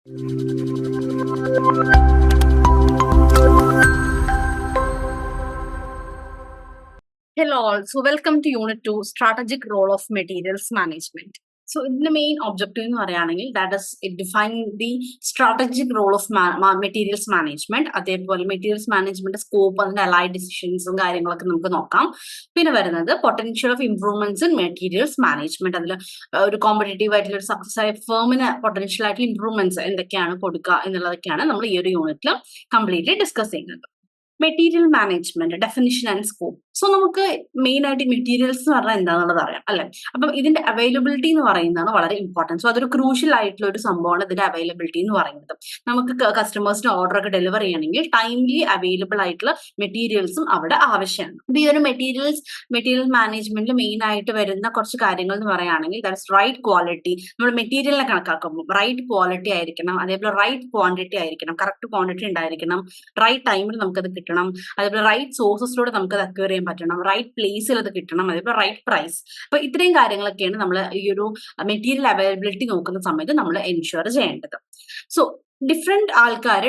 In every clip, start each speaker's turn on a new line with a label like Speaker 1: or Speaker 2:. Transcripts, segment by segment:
Speaker 1: Hello all. So welcome to Unit 2, Strategic Role of Materials Management. So the main objective in Marianangil, that is defining the strategic role of materials management. അതേപോലെ materials management scope and allied decisions കാര്യങ്ങളൊക്കെ നമുക്ക് നോക്കാം. പിന്നെ വരുന്നത് potential of improvements in materials management. അതിൽ ഒരു competitive ആയിട്ടുള്ള ഒരു സക്സസ് ആയ ഫേമിന് പൊട്ടൻഷ്യൽ ആയിട്ടുള്ള ഇംപ്രൂവ്മെന്റ്സ് എന്തൊക്കെയാണ് കൊടുക്കുക എന്നുള്ളതൊക്കെയാണ് നമ്മൾ ഈ ഒരു യൂണിറ്റിൽ കംപ്ലീറ്റ്ലി ഡിസ്കസ് ചെയ്യുന്നത്. Material management definition and scope. So നമുക്ക് മെയിൻ ആയിട്ട് മെറ്റീരിയൽസ് എന്ന് പറഞ്ഞാൽ എന്താണെന്നുള്ളത് അറിയാം അല്ലെ. അപ്പം ഇതിന്റെ അവൈലബിലിറ്റി എന്ന് പറയുന്നതാണ് വളരെ ഇമ്പോർട്ടൻറ്റ്. സോ അതൊരു ക്രൂഷ്യൽ ആയിട്ടുള്ള ഒരു സംഭവമാണ് ഇതിന്റെ അവൈലബിലിറ്റി എന്ന് പറയുന്നത്. നമുക്ക് കസ്റ്റമേഴ്സിന് ഓർഡർ ഒക്കെ ഡെലിവർ ചെയ്യണമെങ്കിൽ ടൈംലി അവൈലബിൾ ആയിട്ടുള്ള മെറ്റീരിയൽസും അവിടെ ആവശ്യമാണ്. ഈ ഒരു മെറ്റീരിയൽ മാനേജ്മെന്റിൽ മെയിൻ ആയിട്ട് വരുന്ന കുറച്ച് കാര്യങ്ങൾ എന്ന് പറയുകയാണെങ്കിൽ ദാറ്റ്സ് റൈറ്റ് ക്വാളിറ്റി. നമ്മൾ മെറ്റീരിയലിനെ കണക്കാക്കുമ്പോൾ റൈറ്റ് ക്വാളിറ്റി ആയിരിക്കണം, അതേപോലെ റൈറ്റ് ക്വാണ്ടിറ്റി ആയിരിക്കണം, കറക്റ്റ് ക്വാണ്ടിറ്റി ഉണ്ടായിരിക്കണം, റൈറ്റ് ടൈമിൽ നമുക്കത് കിട്ടണം, അതേപോലെ റൈറ്റ് സോഴ്സസിലൂടെ നമുക്ക് അത് അക്വയർ ചെയ്യാൻ പറ്റണം, റൈറ്റ് പ്ലേസിൽ അത് കിട്ടണം, അതേപോലെ റൈറ്റ് പ്രൈസ്. അപ്പൊ ഇത്രയും കാര്യങ്ങളൊക്കെയാണ് നമ്മൾ ഈ ഒരു മെറ്റീരിയൽ അവൈലബിലിറ്റി നോക്കുന്ന സമയത്ത് നമ്മൾ എൻഷുർ ചെയ്യേണ്ടത്. സോ ഡിഫറെന്റ് ആൾക്കാർ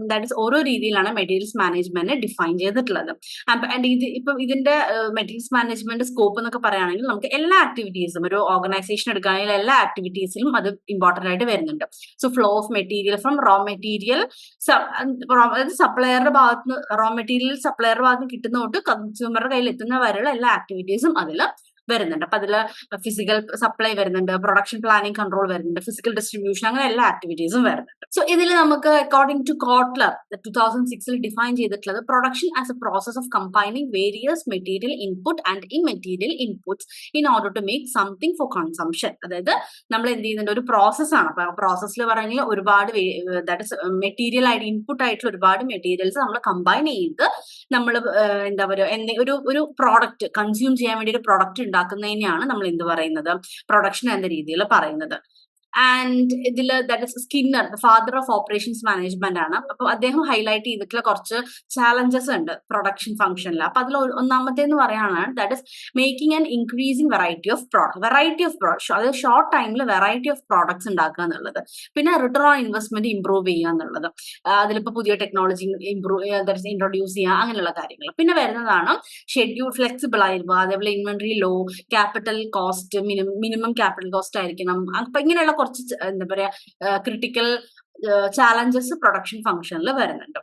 Speaker 1: ദാറ്റ് ഇസ് ഓരോ രീതിയിലാണ് മെറ്റീരിയൽസ് മാനേജ്മെന്റ് ഡിഫൈൻ ചെയ്തിട്ടുള്ളത്. ആൻഡ് ഇപ്പം ഇതിന്റെ മെറ്റീരിയൽസ് മാനേജ്മെന്റ് സ്കോപ്പ് എന്നൊക്കെ പറയുകയാണെങ്കിൽ നമുക്ക് എല്ലാ ആക്ടിവിറ്റീസും ഒരു ഓർഗനൈസേഷൻ എടുക്കുകയാണെങ്കിൽ എല്ലാ ആക്ടിവിറ്റീസിലും അത് ഇമ്പോർട്ടന്റ് ആയിട്ട് വരുന്നുണ്ട്. So flow of material from raw material, അതായത് സപ്ലയറുടെ ഭാഗത്ത് റോ മെറ്റീരിയൽ സപ്ലയറുടെ ഭാഗത്ത് കിട്ടുന്ന തൊട്ട് കൺസ്യൂമറുടെ കയ്യിൽ എത്തുന്ന വരെയുള്ള എല്ലാ ആക്ടിവിറ്റീസും അതിൽ വരുന്നുണ്ട്. അപ്പൊ അതിൽ ഫിസിക്കൽ സപ്ലൈ വരുന്നുണ്ട്, പ്രൊഡക്ഷൻ പ്ലാനിങ് കൺട്രോൾ വരുന്നുണ്ട്, ഫിസിക്കൽ ഡിസ്ട്രിബ്യൂഷൻ, അങ്ങനെ എല്ലാ ആക്ടിവിറ്റീസും വരുന്നുണ്ട്. സോ ഇതിൽ നമുക്ക് അക്കോർഡിംഗ് ടു കോട്ട്ലർ 2006 ഡിഫൈൻ ചെയ്തിട്ടുള്ളത് production as a process of combining various material input and immaterial inputs in order to make something for consumption. അതായത് നമ്മൾ എന്ത് ചെയ്യുന്നുണ്ട്, ഒരു പ്രോസസ്സാണ്. അപ്പൊ പ്രോസസ്സിൽ പറയുകയാണെങ്കിൽ ഒരുപാട് ദാറ്റ് ഇസ് മെറ്റീരിയൽ ആയിട്ട് ഇൻപുട്ട് ആയിട്ടുള്ള ഒരുപാട് മെറ്റീരിയൽസ് നമ്മൾ കമ്പൈൻ ചെയ്ത് നമ്മൾ എന്താ പറയുക ഒരു പ്രോഡക്റ്റ് കൺസ്യൂം ചെയ്യാൻ വേണ്ടി ഒരു പ്രോഡക്റ്റ് ഉണ്ടാക്കുന്നതിനെയാണ് നമ്മൾ എന്ത് പറയുന്നത്, പ്രൊഡക്ഷൻ എന്ന രീതിയിൽ പറയുന്നത്. ആൻഡ് ഇതിൽ that is Skinner, father of operations management ആണ്. അപ്പൊ അദ്ദേഹം ഹൈലൈറ്റ് ചെയ്തിട്ടുള്ള കുറച്ച് ചാലഞ്ചസ് ഉണ്ട് പ്രൊഡക്ഷൻ ഫംഗ്ഷനിൽ. അപ്പൊ അതിൽ ഒന്നാമത്തേന്ന് പറയാനാണ് that is making and increasing variety of product. അത് ഷോർട്ട് ടൈമിൽ വെറൈറ്റി ഓഫ് പ്രോഡക്ട്സ് ഉണ്ടാക്കുക എന്നുള്ളത്. പിന്നെ റിട്ടേൺ ഓൺ ഇൻവെസ്റ്റ്മെന്റ് ഇംപ്രൂവ് ചെയ്യുക എന്നുള്ളത്. അതിലിപ്പോ പുതിയ ടെക്നോളജി ഇൻട്രൊഡ്യൂസ് ചെയ്യുക, അങ്ങനെയുള്ള കാര്യങ്ങൾ. പിന്നെ വരുന്നതാണ് ഷെഡ്യൂൾ ഫ്ലെക്സിബിൾ ആയിരിക്കുക, അതേപോലെ inventory low, capital cost minimum capital cost ആയിരിക്കണം. അപ്പൊ ഇങ്ങനെയുള്ള കുറച്ച് എന്താ പറയാ ക്രിട്ടിക്കൽ ചാലഞ്ചസ് പ്രൊഡക്ഷൻ ഫംഗ്ഷനിൽ വരുന്നുണ്ട്.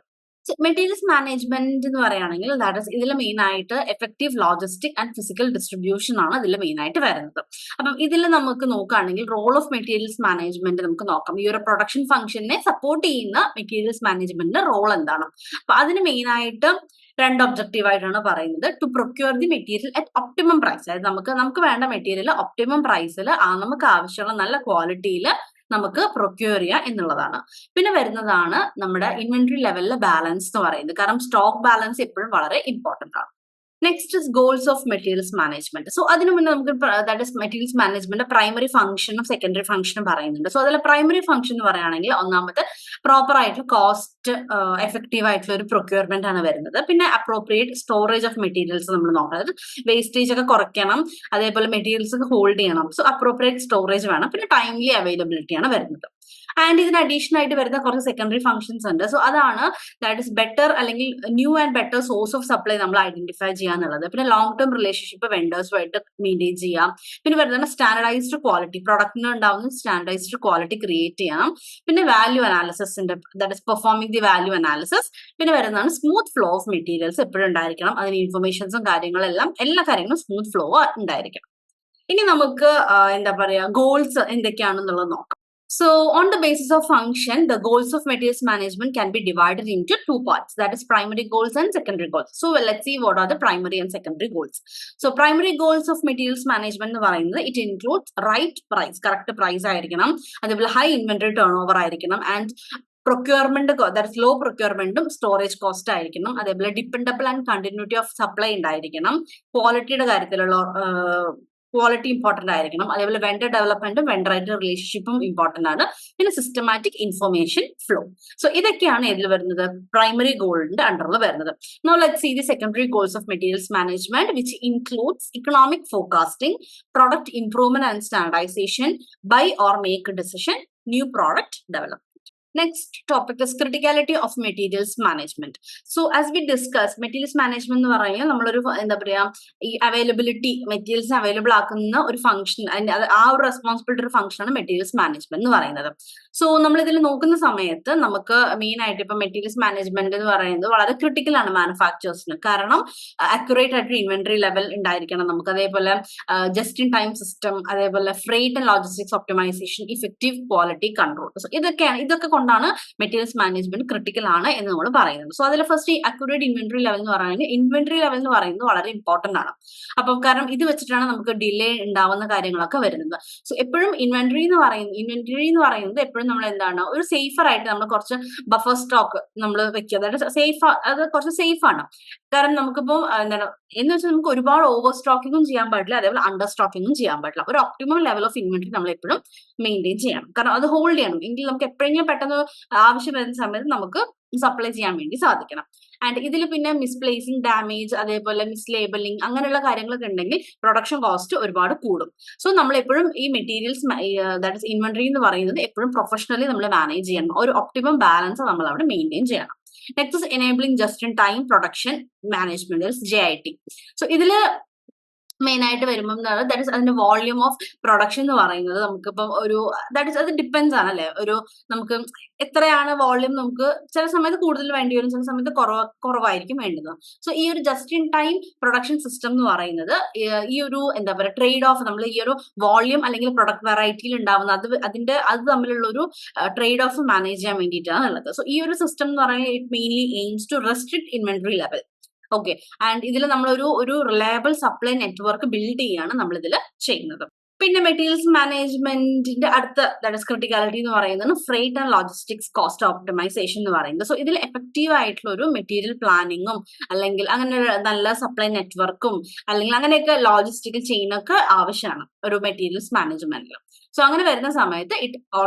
Speaker 1: മെറ്റീരിയൽസ് മാനേജ്മെന്റ് എന്ന് പറയുകയാണെങ്കിൽ ദാറ്റ് ഇസ് ഇതിൽ മെയിൻ ആയിട്ട് effective logistic and physical distribution ആണ് ഇതിൽ മെയിൻ ആയിട്ട് വരുന്നത്. അപ്പം ഇതിൽ നമുക്ക് നോക്കുകയാണെങ്കിൽ റോൾ ഓഫ് മെറ്റീരിയൽസ് മാനേജ്മെന്റ് നമുക്ക് നോക്കാം. ഈ ഒരു പ്രൊഡക്ഷൻ ഫംഗ്ഷനെ സപ്പോർട്ട് ചെയ്യുന്ന മെറ്റീരിയൽസ് മാനേജ്മെന്റിന്റെ റോൾ എന്താണ്. അപ്പൊ അതിന് മെയിൻ ആയിട്ട് രണ്ട് ഒബ്ജക്റ്റീവ് ആയിട്ടാണ് പറയുന്നത്. To procure the material at optimum price. അതായത് നമുക്ക് വേണ്ട മെറ്റീരിയൽ ഒപ്റ്റിമം പ്രൈസിൽ നമുക്ക് ആവശ്യമുള്ള നല്ല ക്വാളിറ്റിയിൽ നമുക്ക് പ്രൊക്യൂർ ചെയ്യുക എന്നുള്ളതാണ്. പിന്നെ വരുന്നതാണ് നമ്മുടെ ഇൻവെന്ററി ലെവലിലെ ബാലൻസ് എന്ന് പറയുന്നത്. കാരണം സ്റ്റോക്ക് ബാലൻസ് എപ്പോഴും വളരെ ഇമ്പോർട്ടന്റ് ആണ്. Next is goals of materials management. So അതിനു മുന്നേ നമുക്ക് that is materials management primary ഫംഗ്ഷനും സെക്കൻഡറി ഫംഗ്ഷനും പറയുന്നുണ്ട്. സോ അതിൽ പ്രൈമറി ഫംഗ്ഷൻ എന്ന് പറയുകയാണെങ്കിൽ ഒന്നാമത്തെ പ്രോപ്പർ ആയിട്ടുള്ള കോസ്റ്റ് എഫക്റ്റീവ് ആയിട്ടുള്ള ഒരു പ്രൊക്യൂർമെന്റ് ആണ് വരുന്നത്. പിന്നെ അപ്രോപ്രിയേറ്റ് സ്റ്റോറേജ് ഓഫ് മെറ്റീരിയൽസ് നമ്മൾ നോക്കുന്നത്, വേസ്റ്റേജ് ഒക്കെ കുറയ്ക്കണം, അതേപോലെ മെറ്റീരിയൽസ് ഒക്കെ ഹോൾഡ് ചെയ്യണം. സോ അപ്രോപ്രിയേറ്റ് സ്റ്റോറേജ് വേണം. പിന്നെ ടൈംലി അവൈലബിലിറ്റി ആണ് വരുന്നത്. ആൻഡ് ഇതിന് അഡീഷണൽ ആയിട്ട് വരുന്ന കുറച്ച് സെക്കൻഡറി ഫംഗ്ഷൻസ് ഉണ്ട്. സോ അതാണ് ദാറ്റ് ഇസ് ബെറ്റർ അല്ലെങ്കിൽ new and better source of supply നമ്മൾ ഐഡന്റിഫൈ ചെയ്യാന്നുള്ളത്. പിന്നെ ലോങ് ടേം റിലേഷൻഷിപ്പ് വെൻഡേഴ്സുമായിട്ട് മെയിൻറ്റെയിൻ ചെയ്യാം. പിന്നെ വരുന്ന സ്റ്റാൻഡർഡൈസ്ഡ് ക്വാളിറ്റി, പ്രൊഡക്റ്റിന് ഉണ്ടാവുന്ന സ്റ്റാൻഡർഡൈസ്ഡ് ക്വാളിറ്റി ക്രിയേറ്റ് ചെയ്യണം. പിന്നെ വാല്യൂ അനാലിസിന്റെ that is performing the value analysis. പിന്നെ വരുന്നതാണ് സ്മൂത്ത് ഫ്ലോ ഓഫ് മെറ്റീരിയൽസ് എപ്പോഴും ഉണ്ടായിരിക്കണം. അതിന് ഇൻഫർമേഷൻസും കാര്യങ്ങളെല്ലാം എല്ലാ കാര്യങ്ങളും സ്മൂത്ത് ഫ്ലോ ഉണ്ടായിരിക്കണം. ഇനി നമുക്ക് എന്താ പറയാ ഗോൾസ് എന്തൊക്കെയാണെന്നുള്ളത് നോക്കാം. So on the basis of function, the goals of materials management can be divided into two parts, that is primary goals and secondary goals. So let's see what are the primary and secondary goals. So primary goals of materials management എന്ന് പറയുന്നത് it includes right price, correct price ആയിരിക്കണം, അതേപോലെ high inventory turnover ആയിരിക്കണം, and procurement that low പ്രൊക്യൂർമെന്റും storage cost ആയിരിക്കണം, അതേപോലെ dependable and continuity of supply ഉണ്ടായിരിക്കണം, ക്വാളിറ്റിയുടെ കാര്യത്തിലുള്ള ക്വാളിറ്റി ഇമ്പോർട്ടന്റ് ആയിരിക്കണം, അതേപോലെ വെണ്ടർ ഡെവലപ്മെന്റും വെണ്ടറായിട്ട് റിലേഷൻഷിപ്പും ഇമ്പോർട്ടന്റ് ആണ്. പിന്നെ സിസ്റ്റമാറ്റിക് ഇൻഫർമേഷൻ ഫ്ലോ. സോ ഇതൊക്കെയാണ് ഇതിൽ വരുന്നത് പ്രൈമറി ഗോളിന്റെ അണ്ടറിൽ വരുന്നത്. Now let's see the secondary goals of materials management, which includes economic forecasting, product improvement and standardization, buy or make decision, new product development. Next topic is criticality of materials management. So as we discussed, materials management എന്ന് പറഞ്ഞാൽ നമ്മളൊരു എന്താ പറയാ ഈ availability materials available ആക്കുന്ന ഒരു function, ആ ഒരു റെസ്പോൺസിബിലിറ്റി ഒരു ഫംഗ്ഷനാണ് മെറ്റീരിയൽസ് മാനേജ്മെന്റ് എന്ന് പറയുന്നത്. സോ നമ്മൾ ഇതിൽ നോക്കുന്ന സമയത്ത് നമുക്ക് മെയിൻ ആയിട്ട് ഇപ്പൊ മെറ്റീരിയൽസ് മാനേജ്മെന്റ് എന്ന് പറയുന്നത് വളരെ ക്രിട്ടിക്കൽ ആണ് മാനുഫാക്ചേഴ്സിന്. കാരണം അക്യുറേറ്റ് ആയിട്ട് ഇൻവെന്ററി ലെവൽ ഉണ്ടായിരിക്കണം നമുക്ക്, അതേപോലെ ജസ്റ്റ് ഇൻ ടൈം സിസ്റ്റം, അതേപോലെ freight and logistics optimisation, effective quality control. ഇതൊക്കെ കൊണ്ടാണ് മെറ്റീരിയൽസ് മാനേജ്മെന്റ് ക്രിട്ടിക്കൽ ആണ് എന്ന് നമ്മൾ പറയുന്നത്. സോ അതിൽ ഫസ്റ്റ് ഈ അക്യുറേറ്റ് ഇൻവെന്ററി ലെവൽ എന്ന് പറയുന്നത്, ഇൻവെന്ററി ലെവൽ എന്ന് പറയുന്നത് വളരെ ഇമ്പോർട്ടന്റ് ആണ്. അപ്പം കാരണം ഇത് വെച്ചിട്ടാണ് നമുക്ക് ഡിലേ ഉണ്ടാവുന്ന കാര്യങ്ങളൊക്കെ വരുന്നത്. സോ എപ്പോഴും ഇൻവെന്ററി എന്ന് പറയുന്നത് എപ്പോഴും നമ്മൾ എന്താണ്, ഒരു സേഫർ ആയിട്ട് നമ്മൾ കുറച്ച് ബഫർ സ്റ്റോക്ക് നമ്മൾ വെക്കുക. അതായത് അത് കുറച്ച് സേഫ് ആണ്. കാരണം നമുക്കിപ്പോ എന്താണ് എന്ന് വെച്ചാൽ നമുക്ക് ഒരുപാട് ഓവർ സ്റ്റോക്കിങ്ങും ചെയ്യാൻ പാടില്ല, അതേപോലെ അണ്ടർ സ്റ്റോക്കിങ്ങും ചെയ്യാൻ പാടില്ല. ഒരു ഒപ്റ്റിമം ലെവൽ ഓഫ് ഇൻവെന്ററി നമ്മൾ എപ്പോഴും മെയിൻറ്റെയിൻ ചെയ്യണം. കാരണം അത് ഹോൾഡ് ചെയ്യണം, എങ്കിൽ നമുക്ക് എപ്പോഴെങ്കിലും പെട്ടെന്ന് ആവശ്യം വരുന്ന സമയത്ത് നമുക്ക് സപ്ലൈ ചെയ്യാൻ വേണ്ടി സാധിക്കണം. ആൻഡ് ഇതിൽ പിന്നെ മിസ്പ്ലേസിംഗ്, ഡാമേജ്, അതേപോലെ മിസ്ലേബലിംഗ് അങ്ങനെയുള്ള കാര്യങ്ങളൊക്കെ ഉണ്ടെങ്കിൽ പ്രൊഡക്ഷൻ കോസ്റ്റ് ഒരുപാട് കൂടും. സോ നമ്മൾ എപ്പോഴും ഈ മെറ്റീരിയൽസ് ദാറ്റ് ഇസ് ഇൻവെന്ററി എന്ന് പറയുന്നത് എപ്പോഴും പ്രൊഫഷണലി നമ്മൾ മാനേജ് ചെയ്യണം. ഒരു ഒപ്റ്റിമം ബാലൻസ് നമ്മൾ അവിടെ മെയിൻറ്റെയിൻ ചെയ്യണം. Next is enabling just in time production management, JIT. So ഇതില് മെയിൻ ആയിട്ട് വരുമ്പോൾ ദാറ്റ് ഇസ് അതിന്റെ വോള്യൂം ഓഫ് പ്രൊഡക്ഷൻ എന്ന് പറയുന്നത് നമുക്കിപ്പം ഒരു ദാറ്റ് ഇസ് അത് ഡിപ്പെൻസ് ആണ് അല്ലെ. ഒരു നമുക്ക് എത്രയാണ് വോള്യൂം, നമുക്ക് ചില സമയത്ത് കൂടുതൽ വേണ്ടി വരും, ചില സമയത്ത് കുറവായിരിക്കും വേണ്ടത്. സോ ഈ ഒരു just in time production system എന്ന് പറയുന്നത് ഈ ഒരു എന്താ പറയുക ട്രേഡ് ഓഫ്, നമ്മൾ ഈ ഒരു വോള്യൂം അല്ലെങ്കിൽ പ്രൊഡക്റ്റ് വെറൈറ്റിയിൽ ഉണ്ടാവുന്ന അത് തമ്മിലുള്ള ഒരു ട്രേഡ് ഓഫ് മാനേജ് ചെയ്യാൻ വേണ്ടിയിട്ടാണ് ഉള്ളത്. സോ ഈ ഒരു സിസ്റ്റം എന്ന് പറയുന്നത് it mainly aims to restrict inventory level. Okay, and ഇതിൽ നമ്മൾ ഒരു റിലയബിൾ സപ്ലൈ നെറ്റ്വർക്ക് ബിൽഡ് ചെയ്യാണ് നമ്മൾ ഇതിൽ ചെയ്യുന്നത്. പിന്നെ മെറ്റീരിയൽസ് മാനേജ്മെന്റിന്റെ അടുത്ത ദാറ്റ് ഇസ് ക്രിട്ടിക്കാലിറ്റി എന്ന് പറയുന്നത് freight and logistics cost optimisation എന്ന് പറയുന്നത്. സോ ഇതിൽ എഫക്റ്റീവ് ആയിട്ടുള്ള ഒരു മെറ്റീരിയൽ പ്ലാനിങ്ങും അല്ലെങ്കിൽ അങ്ങനെ നല്ല സപ്ലൈ നെറ്റ്വർക്കും അല്ലെങ്കിൽ അങ്ങനെയൊക്കെ ലോജിസ്റ്റിക്കൽ ചെയിനൊക്കെ ആവശ്യമാണ് ഒരു മെറ്റീരിയൽസ് മാനേജ്മെന്റിൽ. സോ അങ്ങനെ വരുന്ന സമയത്ത് it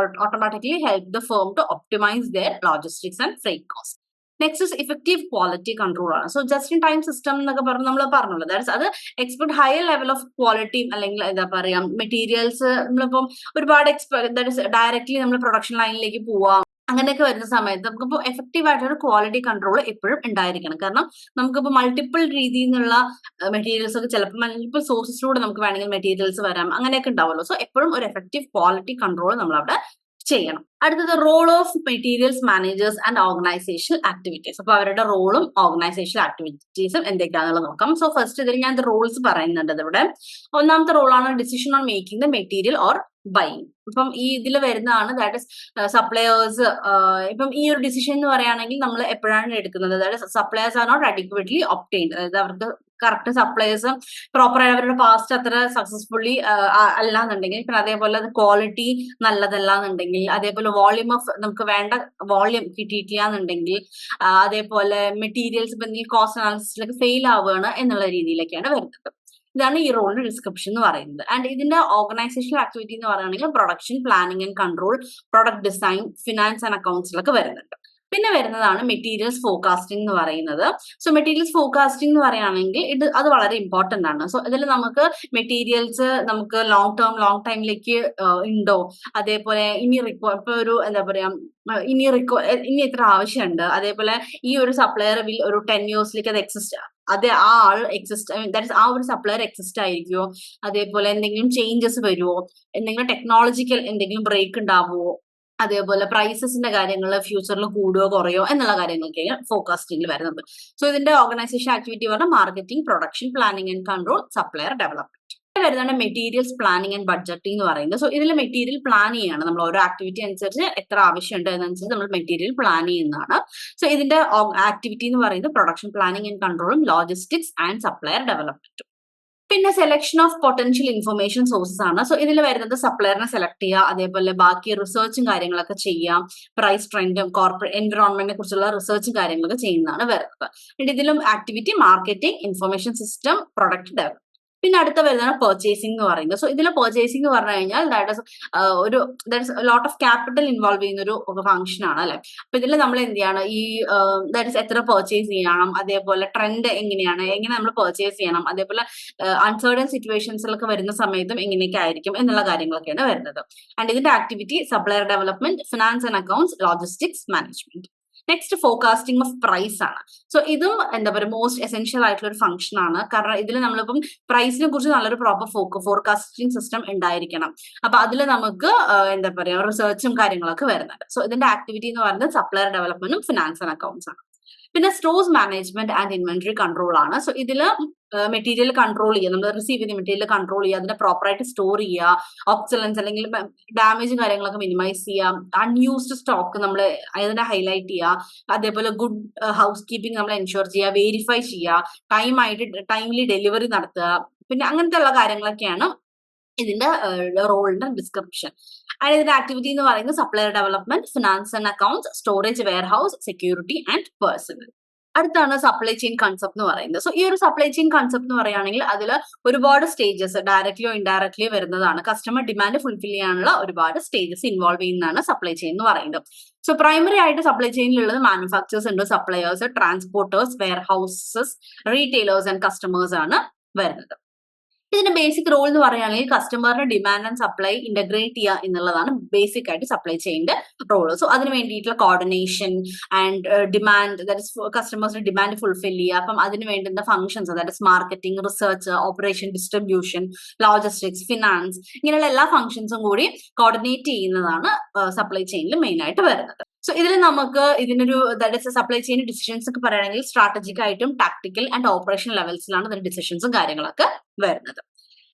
Speaker 1: automatically help the firm to optimise their logistics and freight cost. Next is effective quality control ആണ്. So just in time system എന്നൊക്കെ നമ്മൾ പറഞ്ഞല്ലോ, ദാറ്റ്സ് അത് expect higher level of quality, അല്ലെങ്കിൽ എന്താ പറയാ മെറ്റീരിയൽസ് നമ്മളിപ്പം ഒരുപാട് ദാറ്റ് ഇസ് ഡയറക്ട്ലി നമ്മൾ പ്രൊഡക്ഷൻ ലൈനിലേക്ക് പോവാം. അങ്ങനെയൊക്കെ വരുന്ന സമയത്ത് നമുക്കിപ്പോൾ എഫക്റ്റീവ് ആയിട്ടൊരു ക്വാളിറ്റി കൺട്രോൾ എപ്പോഴും ഉണ്ടായിരിക്കണം. കാരണം നമുക്കിപ്പോൾ മൾട്ടിപ്പിൾ രീതിയിൽ നിന്നുള്ള മെറ്റീരിയൽസ് ഒക്കെ ചിലപ്പോൾ മൾട്ടിപ്പിൾ സോഴ്സസിലൂടെ നമുക്ക് വേണമെങ്കിൽ മെറ്റീരിയൽസ് വരാം, അങ്ങനെയൊക്കെ ഉണ്ടാവുമല്ലോ. സോ എപ്പോഴും ഒരു എഫക്റ്റീവ് ക്വാളിറ്റി കൺട്രോൾ നമ്മൾ അവിടെ ചെയ്യണം. അടുത്തത് role of materials managers and organisational activities. അപ്പൊ അവരുടെ റോളും ഓർഗനൈസേഷണൽ ആക്ടിവിറ്റീസും എന്തൊക്കെയാണെന്നുള്ളത് നോക്കാം. സോ ഫസ്റ്റ് ഇതിൽ ഞാൻ റോൾസ് പറയുന്നുണ്ട്. ഇവിടെ ഒന്നാമത്തെ റോളാണ് decision on making the material or buying. ഇപ്പം ഈ ഇതിൽ വരുന്നതാണ് ദാറ്റ് ഇസ് സപ്ലയേഴ്സ്. ഇപ്പം ഈ ഒരു ഡിസിഷൻ എന്ന് പറയുകയാണെങ്കിൽ നമ്മൾ എപ്പോഴാണ് എടുക്കുന്നത്, അതായത് suppliers are not adequately obtained, അതായത് അവർക്ക് കറക്റ്റ് സപ്ലൈസ് പ്രോപ്പറായിട്ട് അവരുടെ പാസ്റ്റ് അത്ര സക്സസ്ഫുള്ളി അല്ലാന്നുണ്ടെങ്കിൽ, പിന്നെ അതേപോലെ അത് ക്വാളിറ്റി നല്ലതല്ല എന്നുണ്ടെങ്കിൽ, അതേപോലെ വോള്യൂം ഓഫ് നമുക്ക് വേണ്ട വോള്യൂം കിട്ടിയിട്ടില്ല എന്നുണ്ടെങ്കിൽ, അതേപോലെ മെറ്റീരിയൽസ് ഇപ്പൊ ഈ കോസ്റ്റ് അനാലിസിസിലൊക്കെ ഫെയിൽ ആവുകയാണ് എന്നുള്ള രീതിയിലൊക്കെയാണ് വരുന്നത്. ഇതാണ് ഈ റോളിന്റെ ഡിസ്ക്രിപ്ഷൻ എന്ന് പറയുന്നത്. ആൻഡ് ഇതിന്റെ ഓർഗനൈസേഷണൽ ആക്ടിവിറ്റി എന്ന് പറയുകയാണെങ്കിൽ production, planning and control, product design, finance and അക്കൗണ്ട്സിലൊക്കെ വരുന്നുണ്ട്. പിന്നെ വരുന്നതാണ് മെറ്റീരിയൽസ് ഫോർകാസ്റ്റിംഗ് എന്ന് പറയുന്നത്. സോ മെറ്റീരിയൽസ് ഫോർകാസ്റ്റിംഗ് എന്ന് പറയുകയാണെങ്കിൽ അത് വളരെ ഇമ്പോർട്ടന്റ് ആണ്. സോ ഇതിൽ നമുക്ക് മെറ്റീരിയൽസ് നമുക്ക് ലോങ് ടൈമിലേക്ക് ഉണ്ടോ, അതേപോലെ ഇനി ഇപ്പൊ ഒരു എന്താ പറയാ ഇനി എത്ര ആവശ്യമുണ്ട്, അതേപോലെ ഈ ഒരു സപ്ലയർ ഒരു 10 yearsലേക്ക് അത് എക്സിസ്റ്റ്, അത് ആ ആൾ എക്സിസ്റ്റ്, ദാറ്റ് ഇസ് ആ ഒരു സപ്ലയർ എക്സിസ്റ്റ് ആയിരിക്കുമോ, അതേപോലെ എന്തെങ്കിലും ചേഞ്ചസ് വരുമോ, എന്തെങ്കിലും ടെക്നോളജിക്കൽ എന്തെങ്കിലും ബ്രേക്ക് ഉണ്ടാവുമോ, അതേപോലെ പ്രൈസസിന്റെ കാര്യങ്ങൾ ഫ്യൂച്ചറിൽ കൂടുകയോ കുറയോ എന്നുള്ള കാര്യങ്ങളൊക്കെയാണ് ഫോർകാസ്റ്റിംഗിൽ വരുന്നത്. സോ ഇതിന്റെ ഓർഗനൈസേഷൻ ആക്ടിവിറ്റി പറഞ്ഞാൽ marketing, production, planning and control, supplier development. വരുന്നതാണ് മെറ്റീരിയൽസ് പ്ലാനിങ് ആൻഡ് ബഡ്ജറ്റിംഗ് എന്ന് പറയുന്നത്. സോ ഇതിൽ മെറ്റീരിയൽ പ്ലാൻ ചെയ്യാണ് നമ്മൾ, ഓരോ ആക്ടിവിറ്റി അനുസരിച്ച് എത്ര ആവശ്യമുണ്ട് എന്നനുസരിച്ച് നമ്മൾ മെറ്റീരിയൽ പ്ലാൻ ചെയ്യുന്നതാണ്. സോ ഇതിന്റെ ആക്ടിവിറ്റി എന്ന് പറയുന്നത് പ്രൊഡക്ഷൻ, പ്ലാനിങ് ആൻഡ് കൺട്രോളും, ലോജിസ്റ്റിക്സ് ആൻഡ് സപ്ലയർ ഡെവലപ്മെന്റും. പിന്നെ selection of potential information sources ആണ്. സോ ഇതിൽ വരുന്നത് സപ്ലയറിനെ സെലക്ട് ചെയ്യുക, അതേപോലെ ബാക്കി റിസർച്ചും കാര്യങ്ങളൊക്കെ ചെയ്യാം, പ്രൈസ് ട്രെൻഡും കോർപ്പറേറ്റ് എൻവിറോൺമെന്റിനെ കുറിച്ചുള്ള റിസർച്ചും കാര്യങ്ങളൊക്കെ ചെയ്യുന്നതാണ് വരുന്നത്. ഇതിലും activity marketing, information system, product development. പിന്നെ അടുത്ത വരുന്നതാണ് പർച്ചേസിംഗ് എന്ന് പറയുന്നത്. സോ ഇതിൽ പർച്ചേസിംഗ് പറഞ്ഞു കഴിഞ്ഞാൽ that is lot of capital involve ചെയ്യുന്ന ഒരു ഫംഗ്ഷൻ ആണ് അല്ലെ. അപ്പൊ ഇതിൽ നമ്മൾ എന്ത് ചെയ്യാണ്, ഈ ദാറ്റ് ഇസ് എത്ര പർച്ചേസ് ചെയ്യണം, അതേപോലെ ട്രെൻഡ് എങ്ങനെയാണ്, എങ്ങനെ നമ്മൾ പർച്ചേസ് ചെയ്യണം, അതേപോലെ അൺസർട്ടൺ സിറ്റുവേഷൻസിലൊക്കെ വരുന്ന സമയത്തും എങ്ങനെയൊക്കെ ആയിരിക്കും എന്നുള്ള കാര്യങ്ങളൊക്കെയാണ് വരുന്നത്. ആൻഡ് ഇതിന്റെ activity supplier development, finance and accounts, logistics management. Next forecasting of price ആണ്. സോ ഇതും എന്താ പറയുക മോസ്റ്റ് എസെൻഷ്യൽ ആയിട്ടുള്ള ഒരു ഫംഗ്ഷൻ ആണ്. കാരണം ഇതിൽ നമ്മളിപ്പം പ്രൈസിനെ കുറിച്ച് നല്ലൊരു പ്രോപ്പർ ഫോർകാസ്റ്റിംഗ് സിസ്റ്റം ഉണ്ടായിരിക്കണം. അപ്പൊ അതിൽ നമുക്ക് എന്താ പറയുക റിസർച്ചും കാര്യങ്ങളൊക്കെ വരുന്നുണ്ട്. സോ ഇതിന്റെ ആക്ടിവിറ്റി എന്ന് പറയുന്നത് സപ്ലയർ ഡെവലപ്മെന്റും ഫിനാൻസ് ആൻഡ് അക്കൗണ്ട്സ് ആണ്. പിന്നെ stores management and inventory control ആണ്. സോ ഇതില് മെറ്റീരിയൽ കൺട്രോൾ ചെയ്യുക, നമ്മൾ റിസീവ് ചെയ്ത മെറ്റീരിയൽ കൺട്രോൾ ചെയ്യുക, അതിനെ പ്രോപ്പറായിട്ട് സ്റ്റോർ ചെയ്യുക, ഓബ്സലൻസ് അല്ലെങ്കിൽ ഡാമേജ് കാര്യങ്ങളൊക്കെ മിനിമൈസ് ചെയ്യുക, അൺയൂസ്ഡ് സ്റ്റോക്ക് നമ്മൾ അതിനെ ഹൈലൈറ്റ് ചെയ്യുക, അതേപോലെ ഗുഡ് ഹൗസ് കീപ്പിംഗ് നമ്മൾ എൻഷുർ ചെയ്യുക, വെരിഫൈ ചെയ്യുക, ടൈംലി ഡെലിവറി നടത്തുക, പിന്നെ അങ്ങനത്തെ ഉള്ള കാര്യങ്ങളൊക്കെയാണ് ഇതിന്റെ റോളിന്റെ ഡിസ്ക്രിപ്ഷൻ. ആൻഡ് ഇതിന്റെ ആക്ടിവിറ്റി എന്ന് പറയുന്നത് supplier development, finance and accounts, storage, warehouse, security and personal. അടുത്താണ് സപ്ലൈ ചെയിൻ കൺസെപ്റ്റ് എന്ന് പറയുന്നത്. സോ ഈ ഒരു സപ്ലൈ ചെയിൻ കൺസെപ്റ്റ് എന്ന് പറയുകയാണെങ്കിൽ അതിൽ ഒരുപാട് സ്റ്റേജസ് ഡയറക്ട്ലിയോ ഇൻഡയറക്ട്ലിയോ വരുന്നതാണ്. കസ്റ്റമർ ഡിമാൻഡ് ഫുൾഫിൽ ചെയ്യാനുള്ള ഒരുപാട് സ്റ്റേജസ് ഇൻവോൾവ് ചെയ്യുന്നതാണ് സപ്ലൈ ചെയിൻ എന്ന് പറയുന്നത്. സോ പ്രൈമറി ആയിട്ട് സപ്ലൈ ചെയിനിലുള്ളത് മാനുഫാക്ചേഴ്സ് ഉണ്ട്, suppliers, transporters, warehouses, retailers and customers ആണ് വരുന്നത്. ഇതിന്റെ ബേസിക് റോൾ എന്ന് പറയുകയാണെങ്കിൽ കസ്റ്റമറിന്റെ ഡിമാൻഡ് ആൻഡ് സപ്ലൈ ഇന്റഗ്രേറ്റ് ചെയ്യുക എന്നുള്ളതാണ് ബേസിക് ആയിട്ട് സപ്ലൈ ചെയിന്റെ റോൾ. സോ അതിന് വേണ്ടിയിട്ടുള്ള coordination and demand, that is കസ്റ്റമേഴ്സിന്റെ ഡിമാൻഡ് ഫുൾഫിൽ ചെയ്യുക. അപ്പം അതിന് വേണ്ടുന്ന functions, that is marketing, research, operation, distribution, logistics, finance, ഇങ്ങനെയുള്ള എല്ലാ ഫംഗ്ഷൻസും കൂടി കോർഡിനേറ്റ് ചെയ്യുന്നതാണ് സപ്ലൈ ചെയിനിൽ മെയിൻ ആയിട്ട് വരുന്നത്. സോ ഇതിൽ നമുക്ക് ഇതിനൊരു that is supply chain decisions ഒക്കെ പറയുകയാണെങ്കിൽ സ്ട്രാറ്റജിക് ആയിട്ടും ടാക്ടിക്കൽ ആൻഡ് ഓപ്പറേഷൻ ലെവൽസിലാണ് ഇതിന്റെ ഡിസിഷൻസും കാര്യങ്ങളൊക്കെ വരുന്നത്.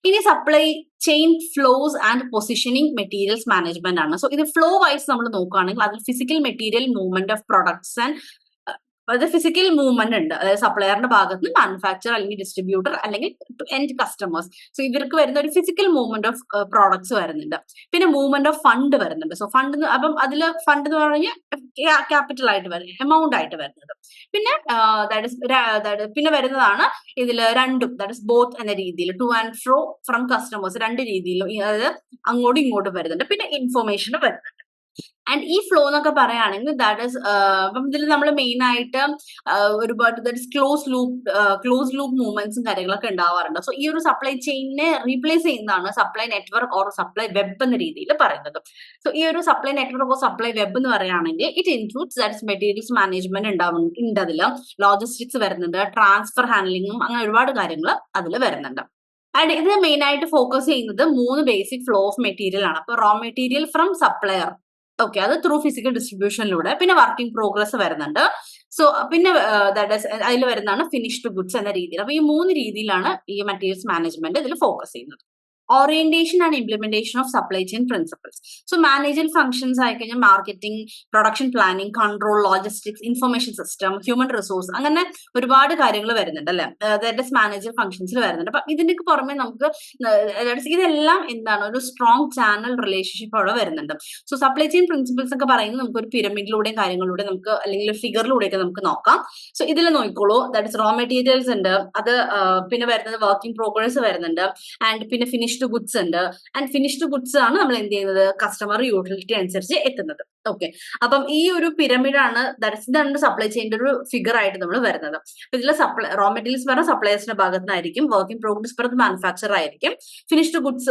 Speaker 1: ഇനി supply chain flows and positioning materials management ആണ്. സോ ഇത് ഫ്ലോ വൈസ് നമ്മൾ നോക്കുകയാണെങ്കിൽ അതിൽ physical material movement of products and അത് ഫിസിക്കൽ മൂവ്മെന്റ് ഉണ്ട്. അതായത് സപ്ലയറിന്റെ ഭാഗത്ത് നിന്ന് മാനുഫാക്ചർ അല്ലെങ്കിൽ ഡിസ്ട്രിബ്യൂട്ടർ അല്ലെങ്കിൽ എൻഡ് കസ്റ്റമേഴ്സ്. സോ ഇവർക്ക് വരുന്ന ഒരു ഫിസിക്കൽ മൂവ്മെന്റ് ഓഫ് പ്രോഡക്ട്സ് വരുന്നുണ്ട്. പിന്നെ മൂവ്മെന്റ് ഓഫ് ഫണ്ട് വരുന്നുണ്ട്. സോ ഫണ്ട് അപ്പം അതിൽ ഫണ്ട് എന്ന് പറഞ്ഞാൽ ക്യാപിറ്റൽ ആയിട്ട് വരുന്നത്, എമൗണ്ട് ആയിട്ട് വരുന്നത്. പിന്നെ പിന്നെ വരുന്നതാണ് ഇതിൽ രണ്ടും, ദാറ്റ് ഇസ് ബോത്ത് എന്ന രീതിയിൽ two and fro from customers, രണ്ട് രീതിയിലും അതായത് അങ്ങോട്ടും ഇങ്ങോട്ടും വരുന്നുണ്ട്. പിന്നെ ഇൻഫോർമേഷൻ വരുന്നുണ്ട്. ആൻഡ് ഈ ഫ്ലോ എന്നൊക്കെ പറയുകയാണെങ്കിൽ ദാറ്റ് ഇസ് അപ്പം ഇതിൽ നമ്മൾ മെയിൻ ആയിട്ട് ഒരുപാട് ദാറ്റ് ഇസ് ക്ലോസ് ലൂപ്പ് മൂവ്മെന്റ്സും കാര്യങ്ങളൊക്കെ ഉണ്ടാവാറുണ്ട്. സോ ഈ ഒരു സപ്ലൈ ചെയിനെ റീപ്ലേസ് ചെയ്യുന്നതാണ് supply network or supply web എന്ന രീതിയിൽ പറയുന്നത്. സോ ഈ ഒരു supply network or supply web എന്ന് പറയുകയാണെങ്കിൽ it includes that is materials management ഉണ്ട്, അതിൽ ലോജിസ്റ്റിക്സ് വരുന്നുണ്ട്, ട്രാൻസ്ഫർ ഹാൻഡ്ലിങ്ങും അങ്ങനെ ഒരുപാട് കാര്യങ്ങൾ അതിൽ വരുന്നുണ്ട്. ആൻഡ് ഇത് മെയിൻ ആയിട്ട് ഫോക്കസ് ചെയ്യുന്നത് 3 ബേസിക് ഫ്ലോ ഓഫ് മെറ്റീരിയൽ ആണ്. അപ്പൊ raw material from supplier, okay, അത് ത്രൂ ഫിസിക്കൽ ഡിസ്ട്രിബ്യൂഷനിലൂടെ. പിന്നെ വർക്കിംഗ് പ്രോഗ്രസ് വരുന്നുണ്ട്. സോ പിന്നെ അതിൽ വരുന്നതാണ് ഫിനിഷ്ഡ് ഗുഡ്സ് എന്ന രീതിയിൽ. അപ്പൊ ഈ 3 രീതിയിലാണ് ഈ മെറ്റീരിയൽസ് മാനേജ്മെന്റ് ഇതിൽ ഫോക്കസ് ചെയ്യുന്നത്. Orientation and implementation of supply chain principles. So managerial functions ആയി കഴിഞ്ഞാൽ marketing, production planning, control, logistics, information system, human resource, അങ്ങനെ ഒരുപാട് കാര്യങ്ങൾ വരുന്നുണ്ട് അല്ലെ, ദാറ്റ് ഇസ് മാനേജർ ഫംഗ്ഷൻസിൽ വരുന്നുണ്ട്. അപ്പൊ ഇതിനൊക്കെ പുറമെ നമുക്ക് ഇതെല്ലാം എന്താണ് ഒരു സ്ട്രോങ് ചാനൽ റിലേഷൻഷിപ്പ് അവിടെ വരുന്നുണ്ട്. സോ സപ്ലൈ ചെയിൻ പ്രിൻസിപ്പിൾസ് ഒക്കെ പറയുന്നത് നമുക്ക് ഒരു പിരമിഡിലൂടെയും കാര്യങ്ങളിലൂടെ നമുക്ക് അല്ലെങ്കിൽ ഒരു ഫിഗറിലൂടെയൊക്കെ നമുക്ക് നോക്കാം. സോ ഇതിൽ നോക്കിക്കോളൂ, ദാറ്റ് ഇസ് റോ മെറ്റീരിയൽസ് ഉണ്ട്, അത് പിന്നെ വരുന്നത് വർക്കിംഗ് പ്രോഗ്രസ് വരുന്നുണ്ട്, ആൻഡ് പിന്നെ ഫിനിഷ്ഡ് ഗുഡ്സ് ഉണ്ട്. ആൻഡ് ഫിനിഷ്ഡ് ഗുഡ്സ് ആണ് നമ്മൾ എന്ത് ചെയ്യുന്നത് കസ്റ്റമർ യൂട്ടിലിറ്റി അനുസരിച്ച് എത്തുന്നത്. ഓക്കെ, അപ്പം ഈ ഒരു പിരമിഡാണ് ഇതാണ് സപ്ലൈ ചെയിൻ്റെ ഒരു ഫിഗർ ആയിട്ട് നമ്മൾ വരുന്നത്. അപ്പൊ ഇതിൽ റോ മെറ്റീരിയൽസ് പറഞ്ഞ സപ്ലൈസിന്റെ ഭാഗത്ത് നിന്നായിരിക്കും, വർക്കിംഗ് പ്രോഗ്രസ് പറഞ്ഞത് മാനുഫാക്ചർ ആയിരിക്കും, ഫിനിഷ്ഡ് ഗുഡ്സ്